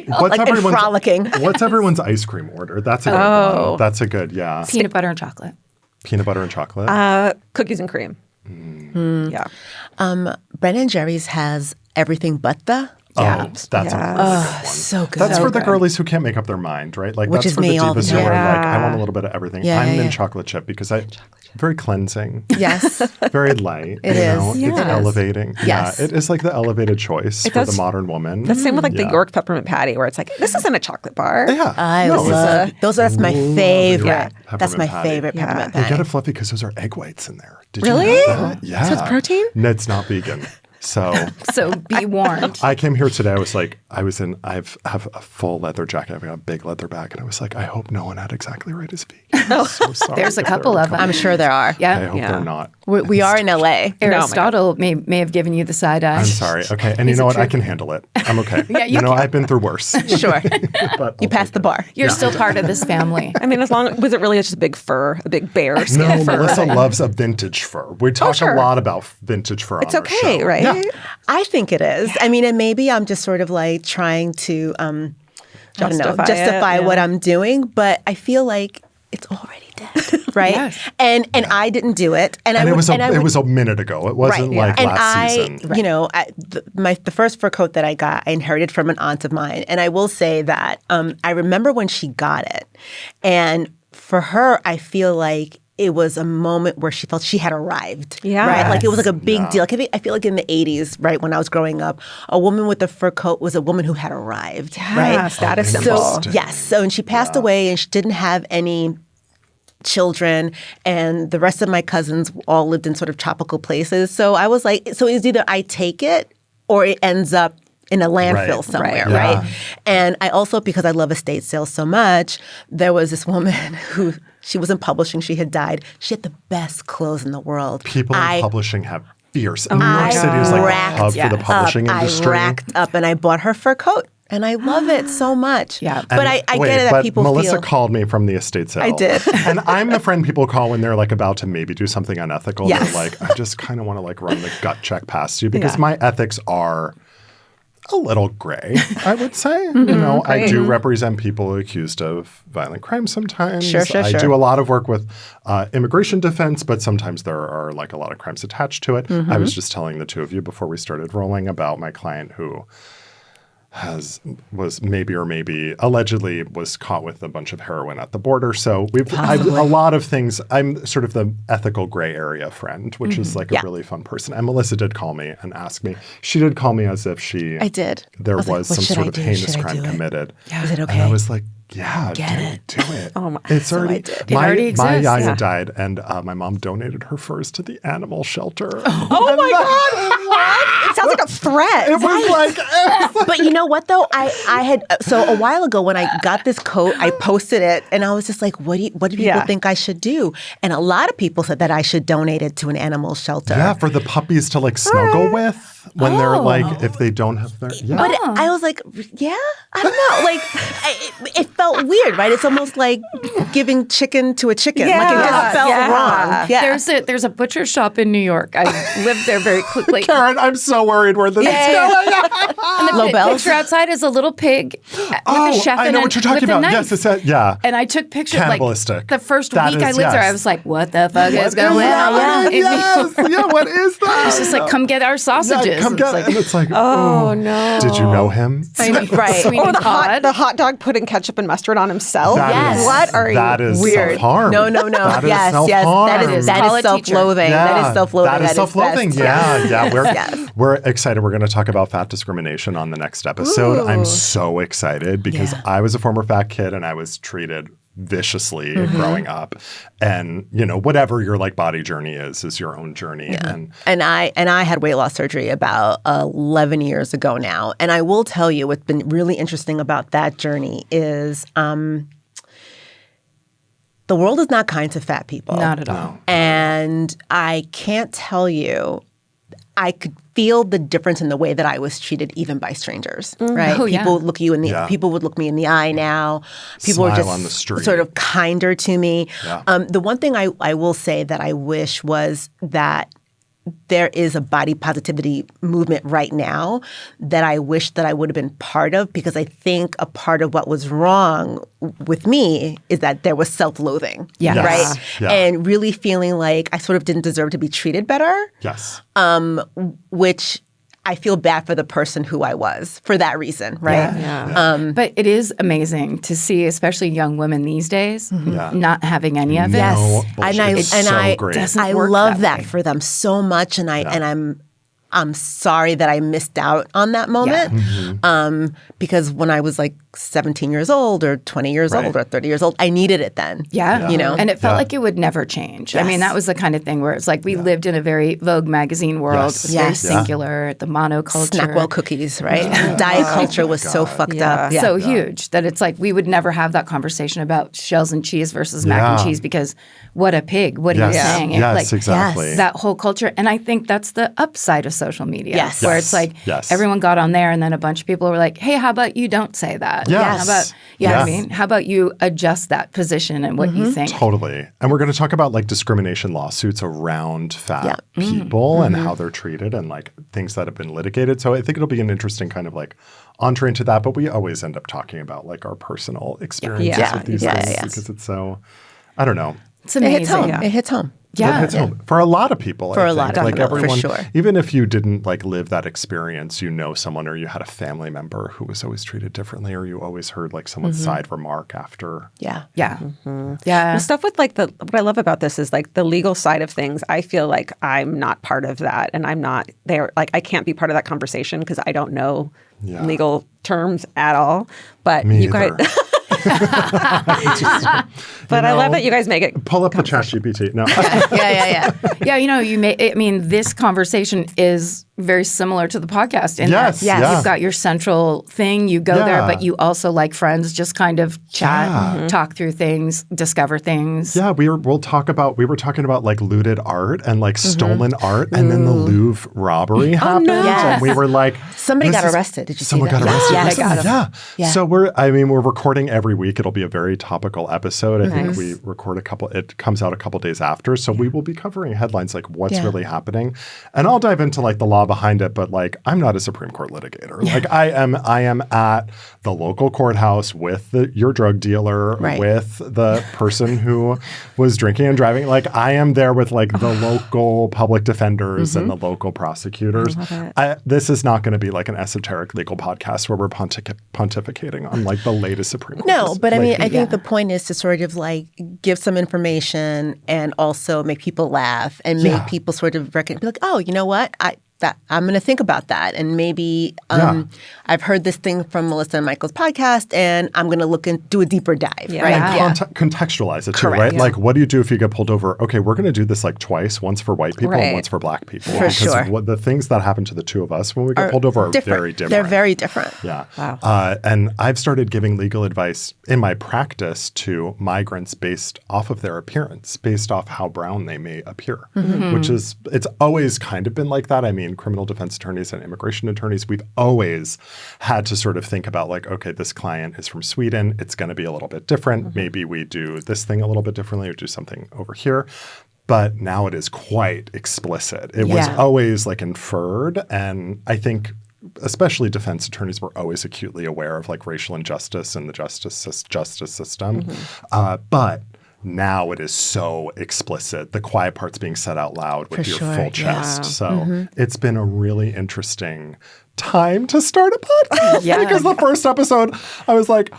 Speaker 3: What's
Speaker 4: Like, and frolicking.
Speaker 3: What's everyone's ice cream order? That's a good one. That's a good, yeah.
Speaker 1: peanut butter and chocolate.
Speaker 3: Peanut butter and chocolate.
Speaker 2: Cookies and cream. Yeah.
Speaker 4: Ben and Jerry's has everything but the.
Speaker 3: Oh, that's a really good one.
Speaker 4: So good.
Speaker 3: That's
Speaker 4: So
Speaker 3: for the
Speaker 4: good.
Speaker 3: girlies who can't make up their mind, right? Like
Speaker 4: Which
Speaker 3: that's
Speaker 4: is
Speaker 3: for
Speaker 4: me
Speaker 3: the
Speaker 4: all the
Speaker 3: divas who
Speaker 4: time.
Speaker 3: are like, I
Speaker 2: Yeah.
Speaker 3: want a little bit of everything.
Speaker 4: Yeah,
Speaker 3: I'm
Speaker 4: yeah,
Speaker 3: in
Speaker 4: yeah.
Speaker 3: chocolate chip because very cleansing,
Speaker 4: Yes.
Speaker 3: very light.
Speaker 4: It
Speaker 3: you
Speaker 4: is.
Speaker 3: know?
Speaker 4: Yeah.
Speaker 3: It's
Speaker 4: It is.
Speaker 3: elevating.
Speaker 4: Yes.
Speaker 3: Yeah, it is like the elevated choice for the
Speaker 2: does-
Speaker 3: modern woman.
Speaker 2: The same with like the
Speaker 3: Yeah.
Speaker 2: York peppermint patty, where it's like, this isn't a chocolate bar.
Speaker 3: Yeah.
Speaker 4: I
Speaker 3: No,
Speaker 4: love those. That's my favorite.
Speaker 3: Yeah.
Speaker 4: That's my
Speaker 3: Peppermint patty.
Speaker 4: favorite
Speaker 2: Yeah.
Speaker 4: peppermint
Speaker 3: They
Speaker 4: patty.
Speaker 3: get it fluffy because those are egg whites in there. Did
Speaker 2: Really?
Speaker 3: you know that? Yeah.
Speaker 2: So it's protein?
Speaker 3: No, it's not vegan. So
Speaker 1: be warned.
Speaker 3: I came here today. I have a full leather jacket. I've got a big leather bag. And I was like, I hope no one had exactly right as me. I'm so sorry.
Speaker 1: There's a couple of them.
Speaker 4: I'm sure there are.
Speaker 1: Yeah.
Speaker 3: I hope they're not.
Speaker 4: We are in LA.
Speaker 1: Aristotle may have given you the side eye.
Speaker 3: I'm sorry. Okay. And you know what? I can handle it. I'm okay.
Speaker 1: Yeah,
Speaker 3: you know, I've been through worse.
Speaker 4: Sure.
Speaker 3: But
Speaker 4: You passed the bar.
Speaker 1: You're still part of this family.
Speaker 2: I mean, was it really just a big fur, a big bear skin
Speaker 3: No,
Speaker 2: fur?
Speaker 3: Melissa loves a vintage fur. We talk a lot about vintage fur
Speaker 2: It's
Speaker 3: on our
Speaker 2: okay,
Speaker 3: show.
Speaker 2: right?
Speaker 3: Yeah.
Speaker 4: I think it is. I mean, and maybe I'm just sort of like trying to, justify what I'm doing, but I feel like it's already dead, right?
Speaker 1: Yes.
Speaker 4: And I didn't do it,
Speaker 3: And it was a minute ago. It wasn't like
Speaker 4: and
Speaker 3: last season.
Speaker 4: You know, the first fur coat that I got, I inherited from an aunt of mine, and I will say that I remember when she got it, and for her, I feel like it was a moment where she felt she had arrived.
Speaker 2: Yeah.
Speaker 4: Right? Like it was like a big
Speaker 3: Yeah.
Speaker 4: deal. Like I feel like in the 80s, right, when I was growing up, a woman with a fur coat was a woman who had arrived.
Speaker 2: Yeah,
Speaker 4: right?
Speaker 2: status
Speaker 3: Oh,
Speaker 2: symbol.
Speaker 3: interesting.
Speaker 4: Yes. So, and she passed away and she didn't have any children, and the rest of my cousins all lived in sort of tropical places. So I was like, so it's either I take it or it ends up in a landfill
Speaker 3: Right.
Speaker 4: somewhere,
Speaker 3: Right.
Speaker 4: right? And I also, because I love estate sales so much, there was this woman who, she was in publishing, she had died. She had the best clothes in the world.
Speaker 3: People in publishing have fierce. New
Speaker 4: I
Speaker 3: York City is like a
Speaker 4: racked
Speaker 3: hub for the publishing industry.
Speaker 4: I racked up and I bought her fur coat. And I love it so much.
Speaker 1: Yeah.
Speaker 4: But I get it that people
Speaker 3: Melissa
Speaker 4: feel.
Speaker 3: called me from the estate sale.
Speaker 4: I did.
Speaker 3: And I'm the friend people call when they're like about to maybe do something unethical.
Speaker 4: Yes.
Speaker 3: They're like, I just kind of want to like run the gut check past you because my ethics are a little gray, I would say. You know, I do represent people accused of violent crime sometimes.
Speaker 4: Sure.
Speaker 3: I do a lot of work with immigration defense, but sometimes there are like a lot of crimes attached to it. I was just telling the two of you before we started rolling about my client who was allegedly was caught with a bunch of heroin at the border. So I've a lot of things. I'm sort of the ethical gray area friend, which is like a really fun person. And Melissa did call me and ask me. She did call me as if
Speaker 4: I did.
Speaker 3: There
Speaker 4: I was like,
Speaker 3: was
Speaker 4: what
Speaker 3: some
Speaker 4: should
Speaker 3: sort
Speaker 4: I
Speaker 3: of
Speaker 4: do?
Speaker 3: heinous
Speaker 4: Should I
Speaker 3: crime
Speaker 4: do it?
Speaker 3: committed.
Speaker 4: Is it okay?
Speaker 3: And I was like, yeah,
Speaker 4: Get
Speaker 3: do it.
Speaker 2: Oh my-
Speaker 3: It's
Speaker 4: so
Speaker 3: already
Speaker 4: I did.
Speaker 1: It already
Speaker 3: my
Speaker 1: exists.
Speaker 3: yaya
Speaker 1: Yeah.
Speaker 3: died, and my mom donated her furs to the animal shelter.
Speaker 2: Oh my God! What? It sounds like a threat.
Speaker 3: It was like
Speaker 4: But you know what though? I had so a while ago when I got this coat, I posted it and I was just like, what do people think I should do? And a lot of people said that I should donate it to an animal shelter.
Speaker 3: yeah, for the puppies to like snuggle with when they're like if they don't have their
Speaker 4: But I was like, yeah, I don't know. Like, it felt weird, right? It's almost like giving chicken to a chicken. Like it just felt wrong. Yeah.
Speaker 1: There's a butcher shop in New York. I lived there very quickly.
Speaker 3: Karen, I'm so worried where this is going.
Speaker 1: And the
Speaker 4: Lobels?
Speaker 1: picture outside is a little pig with
Speaker 3: Oh,
Speaker 1: a chef
Speaker 3: I
Speaker 1: and
Speaker 3: know
Speaker 1: a-
Speaker 3: what you're talking
Speaker 1: with a
Speaker 3: about.
Speaker 1: knife.
Speaker 3: Yes, it's that. Yeah.
Speaker 1: And I took pictures
Speaker 3: Cannibalistic.
Speaker 1: like the first
Speaker 3: That
Speaker 1: week I
Speaker 3: is-
Speaker 1: lived there. I
Speaker 3: yes.
Speaker 1: was like, what the fuck is
Speaker 3: What
Speaker 1: going on? in New
Speaker 3: Yes.
Speaker 1: York?
Speaker 3: Yeah, what is that?
Speaker 1: It's just like, come get our sausages.
Speaker 3: Yeah, come
Speaker 1: It's
Speaker 3: get
Speaker 1: like,
Speaker 3: and it's like,
Speaker 2: Oh no!
Speaker 3: did you know him?
Speaker 4: Right.
Speaker 1: Sweeney
Speaker 2: Or
Speaker 1: Todd.
Speaker 2: the hot dog putting ketchup and mustard on himself.
Speaker 3: That is-
Speaker 2: What are you?
Speaker 3: That is
Speaker 4: Weird.
Speaker 3: self-harm.
Speaker 4: No.
Speaker 3: That is
Speaker 4: Yes.
Speaker 3: self-harm.
Speaker 4: That is self-loathing. That is self-loathing.
Speaker 3: That is self-loathing.
Speaker 4: best.
Speaker 3: Yeah. We're excited. We're going to talk about fat discrimination on the next episode. I'm so excited because I was a former fat kid and I was treated viciously growing up. And, you know, whatever your like body journey is your own journey.
Speaker 4: And I had weight loss surgery about 11 years ago now. And I will tell you what's been really interesting about that journey is the world is not kind to fat people.
Speaker 1: Not at all.
Speaker 4: And I can't tell you, I could feel the difference in the way that I was treated even by strangers, right?
Speaker 1: Oh, yeah.
Speaker 4: People would look you in the people would look me in the eye now. People
Speaker 3: Smile
Speaker 4: are just
Speaker 3: on the street.
Speaker 4: sort of kinder to me.
Speaker 3: Yeah.
Speaker 4: The one thing I will say that I wish was that there is a body positivity movement right now that I wish that I would have been part of, because I think a part of what was wrong with me is that there was self-loathing,
Speaker 1: Yes.
Speaker 4: right?
Speaker 3: Yeah.
Speaker 4: And really feeling like I sort of didn't deserve to be treated better,
Speaker 3: Yes.
Speaker 4: which I feel bad for the person who I was for that reason, right?
Speaker 1: But it is amazing to see, especially young women these days,
Speaker 3: Yeah.
Speaker 1: not having any of it.
Speaker 3: No
Speaker 4: Yes,
Speaker 3: bullshit. It's so great.
Speaker 1: doesn't
Speaker 4: I
Speaker 1: work
Speaker 4: love
Speaker 1: that
Speaker 4: that
Speaker 1: way.
Speaker 4: for them so much, and I'm I'm sorry that I missed out on that moment. Because when I was like 17 years old or 20 years old or 30 years old, I needed it then.
Speaker 1: Yeah.
Speaker 4: You know?
Speaker 1: And it felt like it would never change. I mean, that was the kind of thing where it's like we lived in a very Vogue magazine world. It was very singular, the monoculture.
Speaker 4: Snackwell cookies, right? Diet culture was so fucked up.
Speaker 1: So huge that it's like we would never have that conversation about shells and cheese versus mac and cheese because what a pig. What are you saying?
Speaker 3: Yes, exactly.
Speaker 1: That whole culture. And I think that's the upside of social media.
Speaker 4: Yes.
Speaker 1: Where it's like everyone got on there and then a bunch of people were like, hey, how about you don't say that?
Speaker 3: Yes.
Speaker 1: How about, you know what I mean? How about you adjust that position and what you think?
Speaker 3: Totally. And we're going to talk about like discrimination lawsuits around fat people and how they're treated and like things that have been litigated. So I think it'll be an interesting kind of like entree into that. But we always end up talking about like our personal experiences with these things because it's so, I don't know.
Speaker 1: It's amazing.
Speaker 4: It hits home. It hits home.
Speaker 1: Yeah.
Speaker 3: It hits home. For a lot of people.
Speaker 4: For a lot of
Speaker 3: like
Speaker 4: people,
Speaker 3: everyone,
Speaker 4: for sure.
Speaker 3: Even if you didn't like live that experience, you know someone or you had a family member who was always treated differently or you always heard like someone's side remark after.
Speaker 1: Yeah.
Speaker 2: The stuff with like what I love about this is like the legal side of things. I feel like I'm not part of that and I'm not there. Like I can't be part of that conversation because I don't know legal terms at all. But
Speaker 3: Me
Speaker 2: you guys But I love that you guys make it.
Speaker 3: Pull up the ChatGPT. No.
Speaker 1: Yeah, you know, I mean, this conversation is very similar to the podcast. In
Speaker 3: Yes,
Speaker 1: that
Speaker 3: yeah.
Speaker 1: You've got your central thing. You go there, but you also, like friends, just kind of chat, talk through things, discover things.
Speaker 3: Yeah, we were talking about like looted art and like stolen art, and then the Louvre robbery happened, and we were like,
Speaker 4: somebody got arrested. Did you see that?
Speaker 3: Someone got arrested.
Speaker 4: Yeah,
Speaker 3: for
Speaker 4: I got
Speaker 3: something.
Speaker 4: him.
Speaker 3: So we're recording every week. It'll be a very topical episode. I think we record it comes out a couple days after. So we will be covering headlines like what's really happening. And I'll dive into like the law behind it, but like I'm not a Supreme Court litigator. Like I am at the local courthouse with your drug dealer, with the person who was drinking and driving. Like I am there with like the local public defenders and the local prosecutors. This is not going to be like an esoteric legal podcast where we're pontificating on like the latest Supreme Court.
Speaker 4: No, but I mean, I think the point is to sort of like give some information and also make people laugh and make people sort of be like, oh, you know what? I'm going to think about that. And maybe I've heard this thing from Melissa and Michael's podcast, and I'm going to look and do a deeper dive. Right?
Speaker 3: And contextualize it too, right? Yeah. Like, what do you do if you get pulled over? Okay, we're going to do this like twice, once for white people and once for black people.
Speaker 4: For sure.
Speaker 3: The things that happen to the two of us when we get pulled over are very different.
Speaker 4: They're very different.
Speaker 3: Yeah. Wow. And I've started giving legal advice in my practice to migrants based off of their appearance, based off how brown they may appear, which is, it's always kind of been like that. I mean, criminal defense attorneys and immigration attorneys, we've always had to sort of think about like, okay, this client is from Sweden. It's going to be a little bit different. Maybe we do this thing a little bit differently or do something over here. But now it is quite explicit. It was always like inferred. And I think especially defense attorneys were always acutely aware of like racial injustice in the justice system. But now it is so explicit. The quiet part's being said out loud with your full chest. So it's been a really interesting time to start a podcast. Because the first episode, I was like,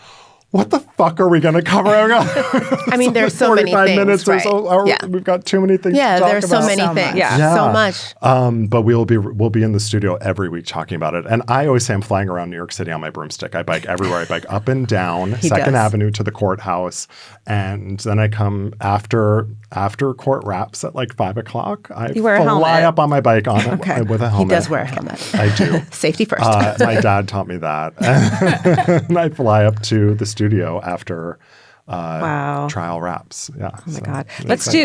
Speaker 3: what the fuck are we going to cover?
Speaker 4: I mean, there's so many things.
Speaker 3: Minutes we've got too many things to talk about.
Speaker 4: There's so many things. So much.
Speaker 3: But we'll be in the studio every week talking about it. And I always say I'm flying around New York City on my broomstick. I bike everywhere. I bike up and down 2nd Avenue to the courthouse. And then I come after court wraps at like 5 o'clock. I fly up on my bike with a helmet.
Speaker 4: He does wear a helmet.
Speaker 3: I do.
Speaker 4: Safety first.
Speaker 3: My dad taught me that. And I fly up to the studio after trial wraps. Yeah.
Speaker 2: Oh my God.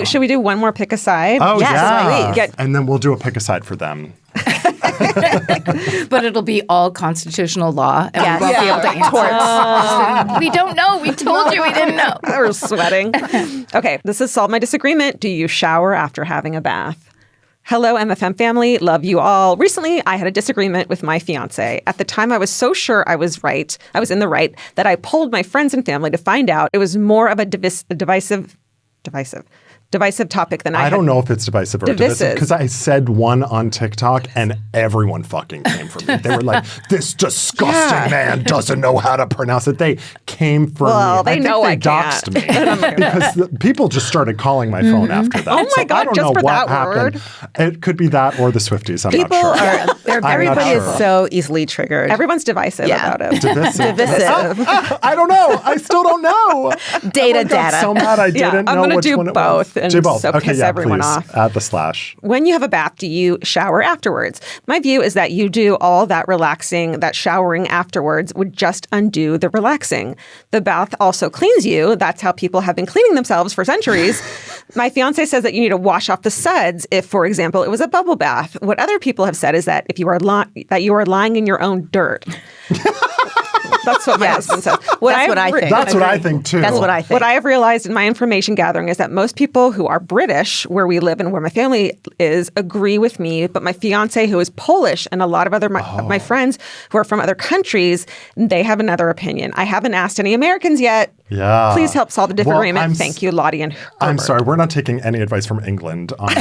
Speaker 2: Should we do one more pick aside?
Speaker 3: Oh, yes. And then we'll do a pick aside for them.
Speaker 1: But it'll be all constitutional law. And we won't be able to answer. We don't know. We told you we didn't know.
Speaker 2: We're sweating. Okay, this is Solve My Disagreement. Do you shower after having a bath? Hello, MFM family. Love you all. Recently, I had a disagreement with my fiance. At the time, I was so sure I was in the right, that I polled my friends and family to find out it was more of a divisive divisive topic than I
Speaker 3: don't know if it's divisive or divisive, because I said one on TikTok and everyone fucking came for me. They were like, this disgusting man doesn't know how to pronounce it. They came for me.
Speaker 2: Well, they know I
Speaker 3: doxed
Speaker 2: can't.
Speaker 3: me because people just started calling my phone after that.
Speaker 2: Oh my God,
Speaker 3: I don't
Speaker 2: just
Speaker 3: know
Speaker 2: for
Speaker 3: what
Speaker 2: that
Speaker 3: happened.
Speaker 2: word?
Speaker 3: It could be that or the Swifties. I'm
Speaker 4: People
Speaker 3: not sure.
Speaker 4: Everybody is so easily triggered.
Speaker 2: Everyone's divisive about it.
Speaker 4: Divisive.
Speaker 3: I don't know. I still don't know.
Speaker 4: Data.
Speaker 3: So mad I didn't know
Speaker 2: I'm
Speaker 3: which
Speaker 2: do
Speaker 3: one it
Speaker 2: both
Speaker 3: was.
Speaker 2: and
Speaker 3: Do both.
Speaker 2: so
Speaker 3: Okay,
Speaker 2: piss everyone
Speaker 3: please.
Speaker 2: off.
Speaker 3: Add the slash.
Speaker 2: When you have a bath, do you shower afterwards? My view is that you do all that relaxing, that showering afterwards would just undo the relaxing. The bath also cleans you. That's how people have been cleaning themselves for centuries. My fiance says that you need to wash off the suds if, for example, it was a bubble bath. What other people have said is that if you are that you are lying in your own dirt. That's what my husband says.
Speaker 4: That's what I think.
Speaker 3: That's what I think, too.
Speaker 4: That's what I think.
Speaker 2: What I have realized in my information gathering is that most people who are British, where we live and where my family is, agree with me. But my fiance, who is Polish, and a lot of other my friends who are from other countries, they have another opinion. I haven't asked any Americans yet.
Speaker 3: Yeah.
Speaker 2: Please help solve the disagreement. Thank you, Lottie and Herbert.
Speaker 3: I'm sorry. We're not taking any advice from England on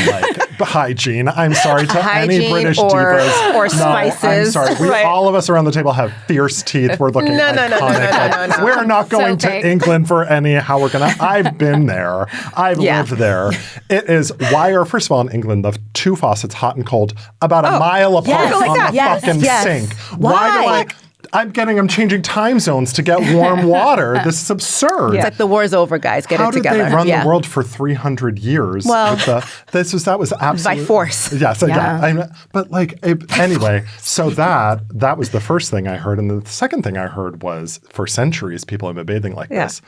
Speaker 3: hygiene. I'm sorry to any British divas.
Speaker 4: Or spices.
Speaker 3: I'm sorry. All of us around the table have fierce teeth. We're looking iconic. No. We're not going to England for any how we're going to. I've been there. I've lived there. It is, why are, first of all, in England, the two faucets, hot and cold, about a mile apart on the fucking sink. Why do I'm changing time zones to get warm water. This is absurd.
Speaker 4: It's like the war's over, guys. Get it together.
Speaker 3: How did they run the world for 300 years?
Speaker 4: Well,
Speaker 3: that was absolutely
Speaker 4: by force.
Speaker 3: Yes, but anyway, so that was the first thing I heard, and the second thing I heard was for centuries people have been bathing like this.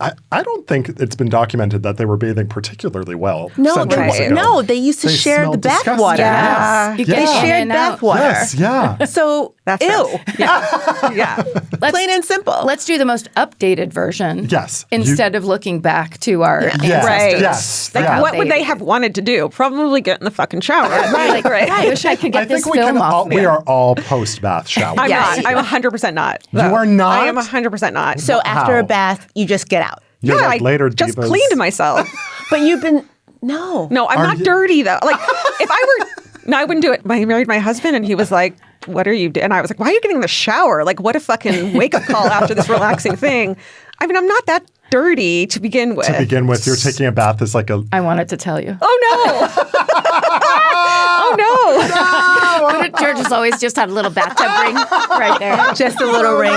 Speaker 3: I don't think it's been documented that they were bathing particularly well.
Speaker 4: No,
Speaker 3: ago.
Speaker 4: They used to share the bath water.
Speaker 3: Yes.
Speaker 4: They shared bath water.
Speaker 3: Yes, yeah.
Speaker 4: So,
Speaker 2: that's
Speaker 4: ew.
Speaker 2: Yeah.
Speaker 4: Plain and simple.
Speaker 1: Let's do the most updated version.
Speaker 3: Yes.
Speaker 1: Instead of looking back to our ancestors.
Speaker 2: Right.
Speaker 3: Yes.
Speaker 2: What would they have wanted to do? Probably get in the fucking shower.
Speaker 1: Right. I wish I could get this film off me.
Speaker 3: We are all post-bath showers.
Speaker 2: I'm not. I'm 100% not.
Speaker 3: You are not?
Speaker 2: I am 100% not.
Speaker 4: So after a bath, you just get out.
Speaker 3: You're
Speaker 2: I
Speaker 3: later
Speaker 2: just
Speaker 3: divas.
Speaker 2: cleaned myself.
Speaker 4: But you've been, no.
Speaker 2: No, I'm not dirty though. Like if I were, no, I wouldn't do it. I married my husband and he was like, what are you doing? And I was like, why are you getting in the shower? Like what a fucking wake up call after this relaxing thing. I mean, I'm not that dirty to begin with.
Speaker 3: You're taking a bath as like a...
Speaker 1: I wanted to tell you.
Speaker 2: Oh no. Oh no.
Speaker 1: But George has always just had a little bathtub ring right there.
Speaker 4: Just a little ring.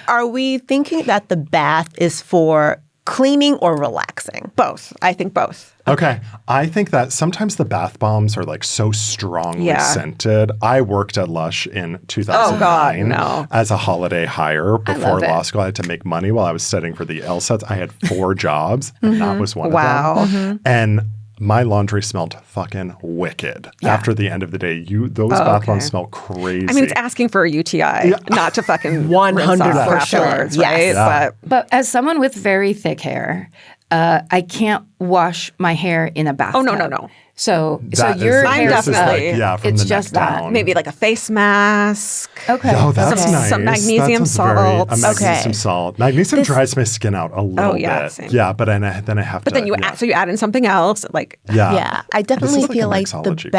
Speaker 4: Are we thinking that the bath is for cleaning or relaxing?
Speaker 2: Both. I think both.
Speaker 3: Okay. I think that sometimes the bath bombs are like so strongly scented. I worked at Lush in 2009 as a holiday hire before law school. I had to make money while I was studying for the LSATs. I had 4 jobs, and that was one of them.
Speaker 2: Wow.
Speaker 3: And my laundry smelled fucking wicked. After the end of the day, those bath bombs smell crazy.
Speaker 2: I mean, it's asking for a UTI, not to fucking
Speaker 4: 100
Speaker 2: for sure. Right?
Speaker 4: Yes.
Speaker 1: But as someone with very thick hair, I can't wash my hair in a bathtub.
Speaker 2: Oh, no.
Speaker 1: So
Speaker 3: that
Speaker 1: your
Speaker 3: is,
Speaker 1: hair
Speaker 2: this is
Speaker 3: like, from
Speaker 1: it's
Speaker 3: the
Speaker 1: just
Speaker 3: neck
Speaker 1: that.
Speaker 3: down.
Speaker 2: Maybe like a face mask.
Speaker 1: Okay.
Speaker 3: Oh, that's nice.
Speaker 2: Some magnesium salts.
Speaker 3: Magnesium salt. Magnesium dries my skin out a little bit.
Speaker 2: Same.
Speaker 3: Yeah, but then I have to.
Speaker 2: But then you add in something else, like
Speaker 4: Yeah, I definitely feel like the
Speaker 3: mixology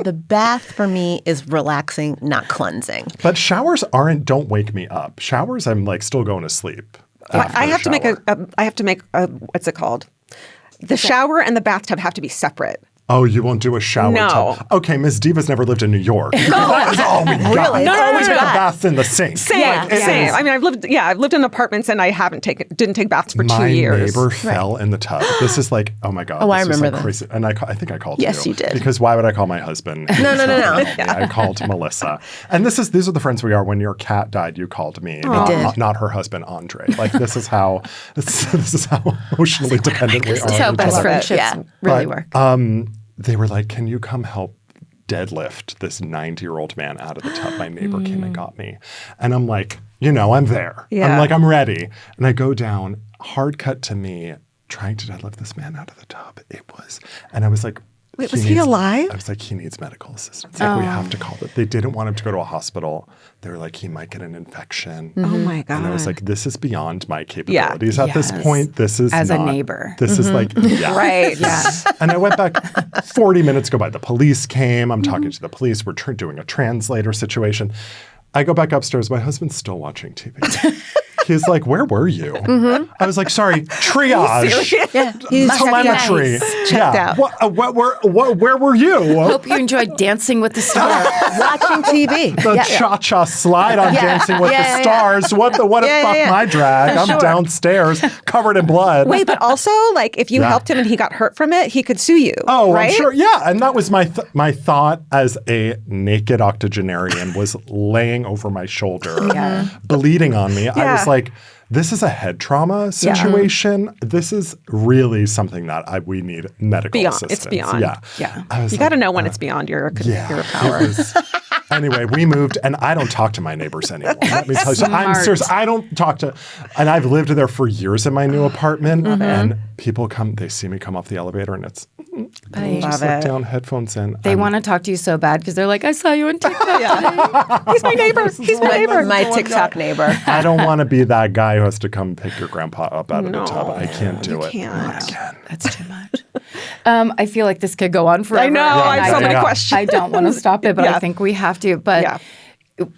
Speaker 4: the bath for me is relaxing, not cleansing.
Speaker 3: But showers don't wake me up. Showers, I'm like still going to sleep.
Speaker 2: I have to make a what's it called? The shower and the bathtub have to be separate.
Speaker 3: Oh, you won't do a shower tub? Okay, Ms. Diva's never lived in New York. That is all we got.
Speaker 4: Really?
Speaker 3: No, we take a
Speaker 4: God.
Speaker 3: bath in the sink.
Speaker 2: Same. I mean, I've lived in apartments and I didn't take baths for 2 years.
Speaker 3: My neighbor fell in the tub. This is like, oh my God.
Speaker 4: Oh, I
Speaker 3: this is
Speaker 4: remember
Speaker 3: like crazy. And I think I called you.
Speaker 4: Yes, you did.
Speaker 3: Because why would I call my husband?
Speaker 4: No.
Speaker 3: I called Melissa. And these are the friends we are. When your cat died, you called me. Not her husband, Andre. Like this is how emotionally dependent we are.
Speaker 1: This is how best friendships really work.
Speaker 3: They were like, can you come help deadlift this 90-year-old man out of the tub? My neighbor came and got me. And I'm like, I'm there.
Speaker 2: Yeah.
Speaker 3: I'm like, I'm ready. And I go down, hard cut to me, trying to deadlift this man out of the tub. And I was like,
Speaker 2: Wait, was he alive?
Speaker 3: I was like, he needs medical assistance. Like, we have to call it. They didn't want him to go to a hospital. They were like, he might get an infection.
Speaker 2: Oh my God.
Speaker 3: And I was like, this is beyond my capabilities at this point. This is
Speaker 1: As
Speaker 3: not,
Speaker 1: a neighbor.
Speaker 3: This is like, yeah.
Speaker 2: Right.
Speaker 1: Yeah.
Speaker 3: And I went back 40 minutes go by. The police came. I'm talking to the police. We're doing a translator situation. I go back upstairs. My husband's still watching TV. He's like, where were you? I was like, sorry, triage.
Speaker 4: Yeah, he's
Speaker 3: Telemetry.
Speaker 4: checked out.
Speaker 3: Where were you?
Speaker 1: Hope you enjoyed Dancing with the Stars.
Speaker 4: Watching TV.
Speaker 3: The cha-cha slide on Dancing with the Stars. What the fuck my drag? I'm downstairs covered in blood.
Speaker 2: Wait, but also, like, if you helped him and he got hurt from it, he could sue you.
Speaker 3: Oh,
Speaker 2: right?
Speaker 3: I'm sure. Yeah, and that was my thought as a naked octogenarian was laying over my shoulder, bleeding on me. I was like, this is a head trauma situation. This is really something that we need medical assistance.
Speaker 2: It's beyond.
Speaker 1: Yeah.
Speaker 2: You got to know when it's beyond your power.
Speaker 3: Anyway, we moved, and I don't talk to my neighbors anymore. Let me tell you, I'm serious. I don't talk to, and I've lived there for years in my new apartment, and people come, they see me come off the elevator, and it's just look down, headphones in.
Speaker 1: They want to talk to you so bad because they're like, I saw you on TikTok.
Speaker 2: He's my neighbor. He's my neighbor.
Speaker 4: My TikTok neighbor.
Speaker 3: I don't want to be that guy who has to come pick your grandpa up out of the tub. I can't do it.
Speaker 2: Can't.
Speaker 1: That's too much. I feel like this could go on forever.
Speaker 2: I know. I have so many questions.
Speaker 1: I don't want to stop it, but I think we have to. But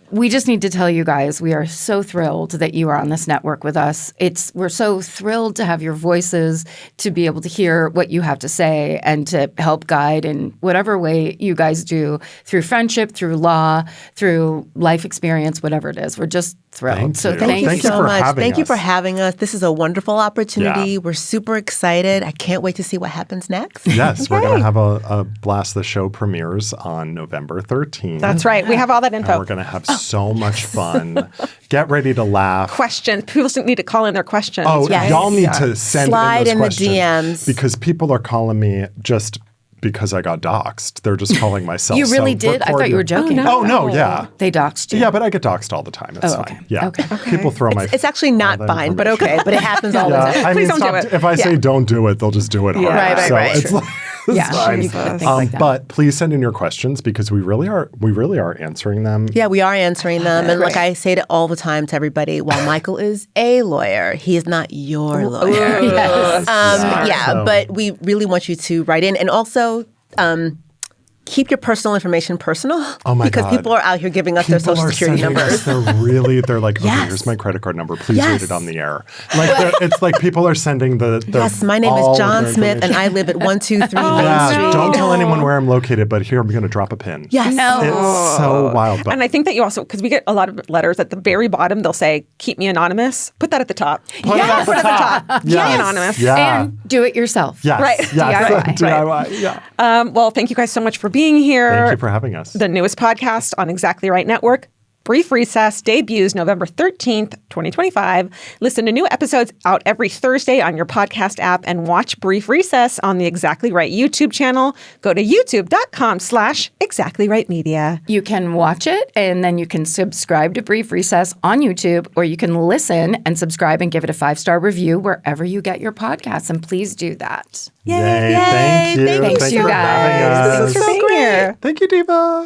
Speaker 1: we just need to tell you guys, we are so thrilled that you are on this network with us. We're so thrilled to have your voices, to be able to hear what you have to say and to help guide in whatever way you guys do, through friendship, through law, through life experience, whatever it is. We're just thrilled.
Speaker 3: Thank you
Speaker 4: so much. Thank you
Speaker 3: us.
Speaker 4: for having us. This is a wonderful opportunity.
Speaker 3: Yeah.
Speaker 4: We're super excited. I can't wait to see what happens next.
Speaker 3: Yes, we're going to have a blast. The show premieres on November 13th.
Speaker 2: That's right. We have all that info.
Speaker 3: And we're going to have so much fun. Get ready to laugh.
Speaker 2: Questions. People need to call in their questions.
Speaker 3: Oh, y'all need to send
Speaker 4: Slide
Speaker 3: in those
Speaker 4: in the
Speaker 3: questions.
Speaker 4: DMs.
Speaker 3: Because people are calling me just because I got doxxed. They're just calling myself.
Speaker 1: You really did? I thought you were joking.
Speaker 3: Oh, no, yeah.
Speaker 1: They doxed you.
Speaker 3: Yeah, but I get doxxed all the time. It's fine. Yeah.
Speaker 1: Okay.
Speaker 3: People throw my
Speaker 4: It's actually not fine, but okay. But it happens all the time.
Speaker 3: I
Speaker 2: Please
Speaker 3: mean,
Speaker 2: don't do it.
Speaker 3: If I say don't do it, they'll just do it harder.
Speaker 4: Right.
Speaker 3: It's like,
Speaker 1: Yeah,
Speaker 3: fine.
Speaker 1: you gotta think like that.
Speaker 3: But please send in your questions because we really are answering them.
Speaker 4: Yeah, we are answering them. And like I say it all the time to everybody, while Michael is a lawyer, he is not your lawyer. But we really want you to write in. And also, keep your personal information personal.
Speaker 3: Oh my
Speaker 4: because
Speaker 3: God.
Speaker 4: people are out here giving us their social security numbers.
Speaker 3: They're like, okay, here's my credit card number. Please read it on the air. Like it's like people are sending the
Speaker 4: yes, my name is John Smith and I live at 123 Main Street.
Speaker 3: Don't tell anyone where I'm located, but here I'm going to drop a pin.
Speaker 4: Yes.
Speaker 1: No.
Speaker 3: It's so wild. But
Speaker 2: And I think that you also, because we get a lot of letters at the very bottom, they'll say, keep me anonymous. Put that at the top.
Speaker 3: put it at the top.
Speaker 2: Keep me anonymous.
Speaker 3: Yeah.
Speaker 1: And do it yourself.
Speaker 3: Yes.
Speaker 2: Right.
Speaker 3: Yes. DIY. Yeah.
Speaker 2: Well, thank you guys so much for being here.
Speaker 3: Thank you for having us.
Speaker 2: The newest podcast on Exactly Right Network, Brief Recess, debuts November 13th, 2025. Listen to new episodes out every Thursday on your podcast app and watch Brief Recess on the Exactly Right YouTube channel. Go to youtube.com/exactlyrightmedia.
Speaker 1: You can watch it and then you can subscribe to Brief Recess on YouTube, or you can listen and subscribe and give it a 5-star review wherever you get your podcasts. And please do that.
Speaker 3: Yay. Thank you.
Speaker 1: Thanks, you
Speaker 3: for
Speaker 1: guys.
Speaker 3: having us.
Speaker 2: This is so great.
Speaker 3: Thank you, Diva.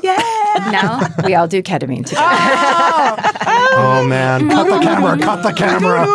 Speaker 1: Now we all do ketamine together.
Speaker 3: Oh, man. Cut the camera.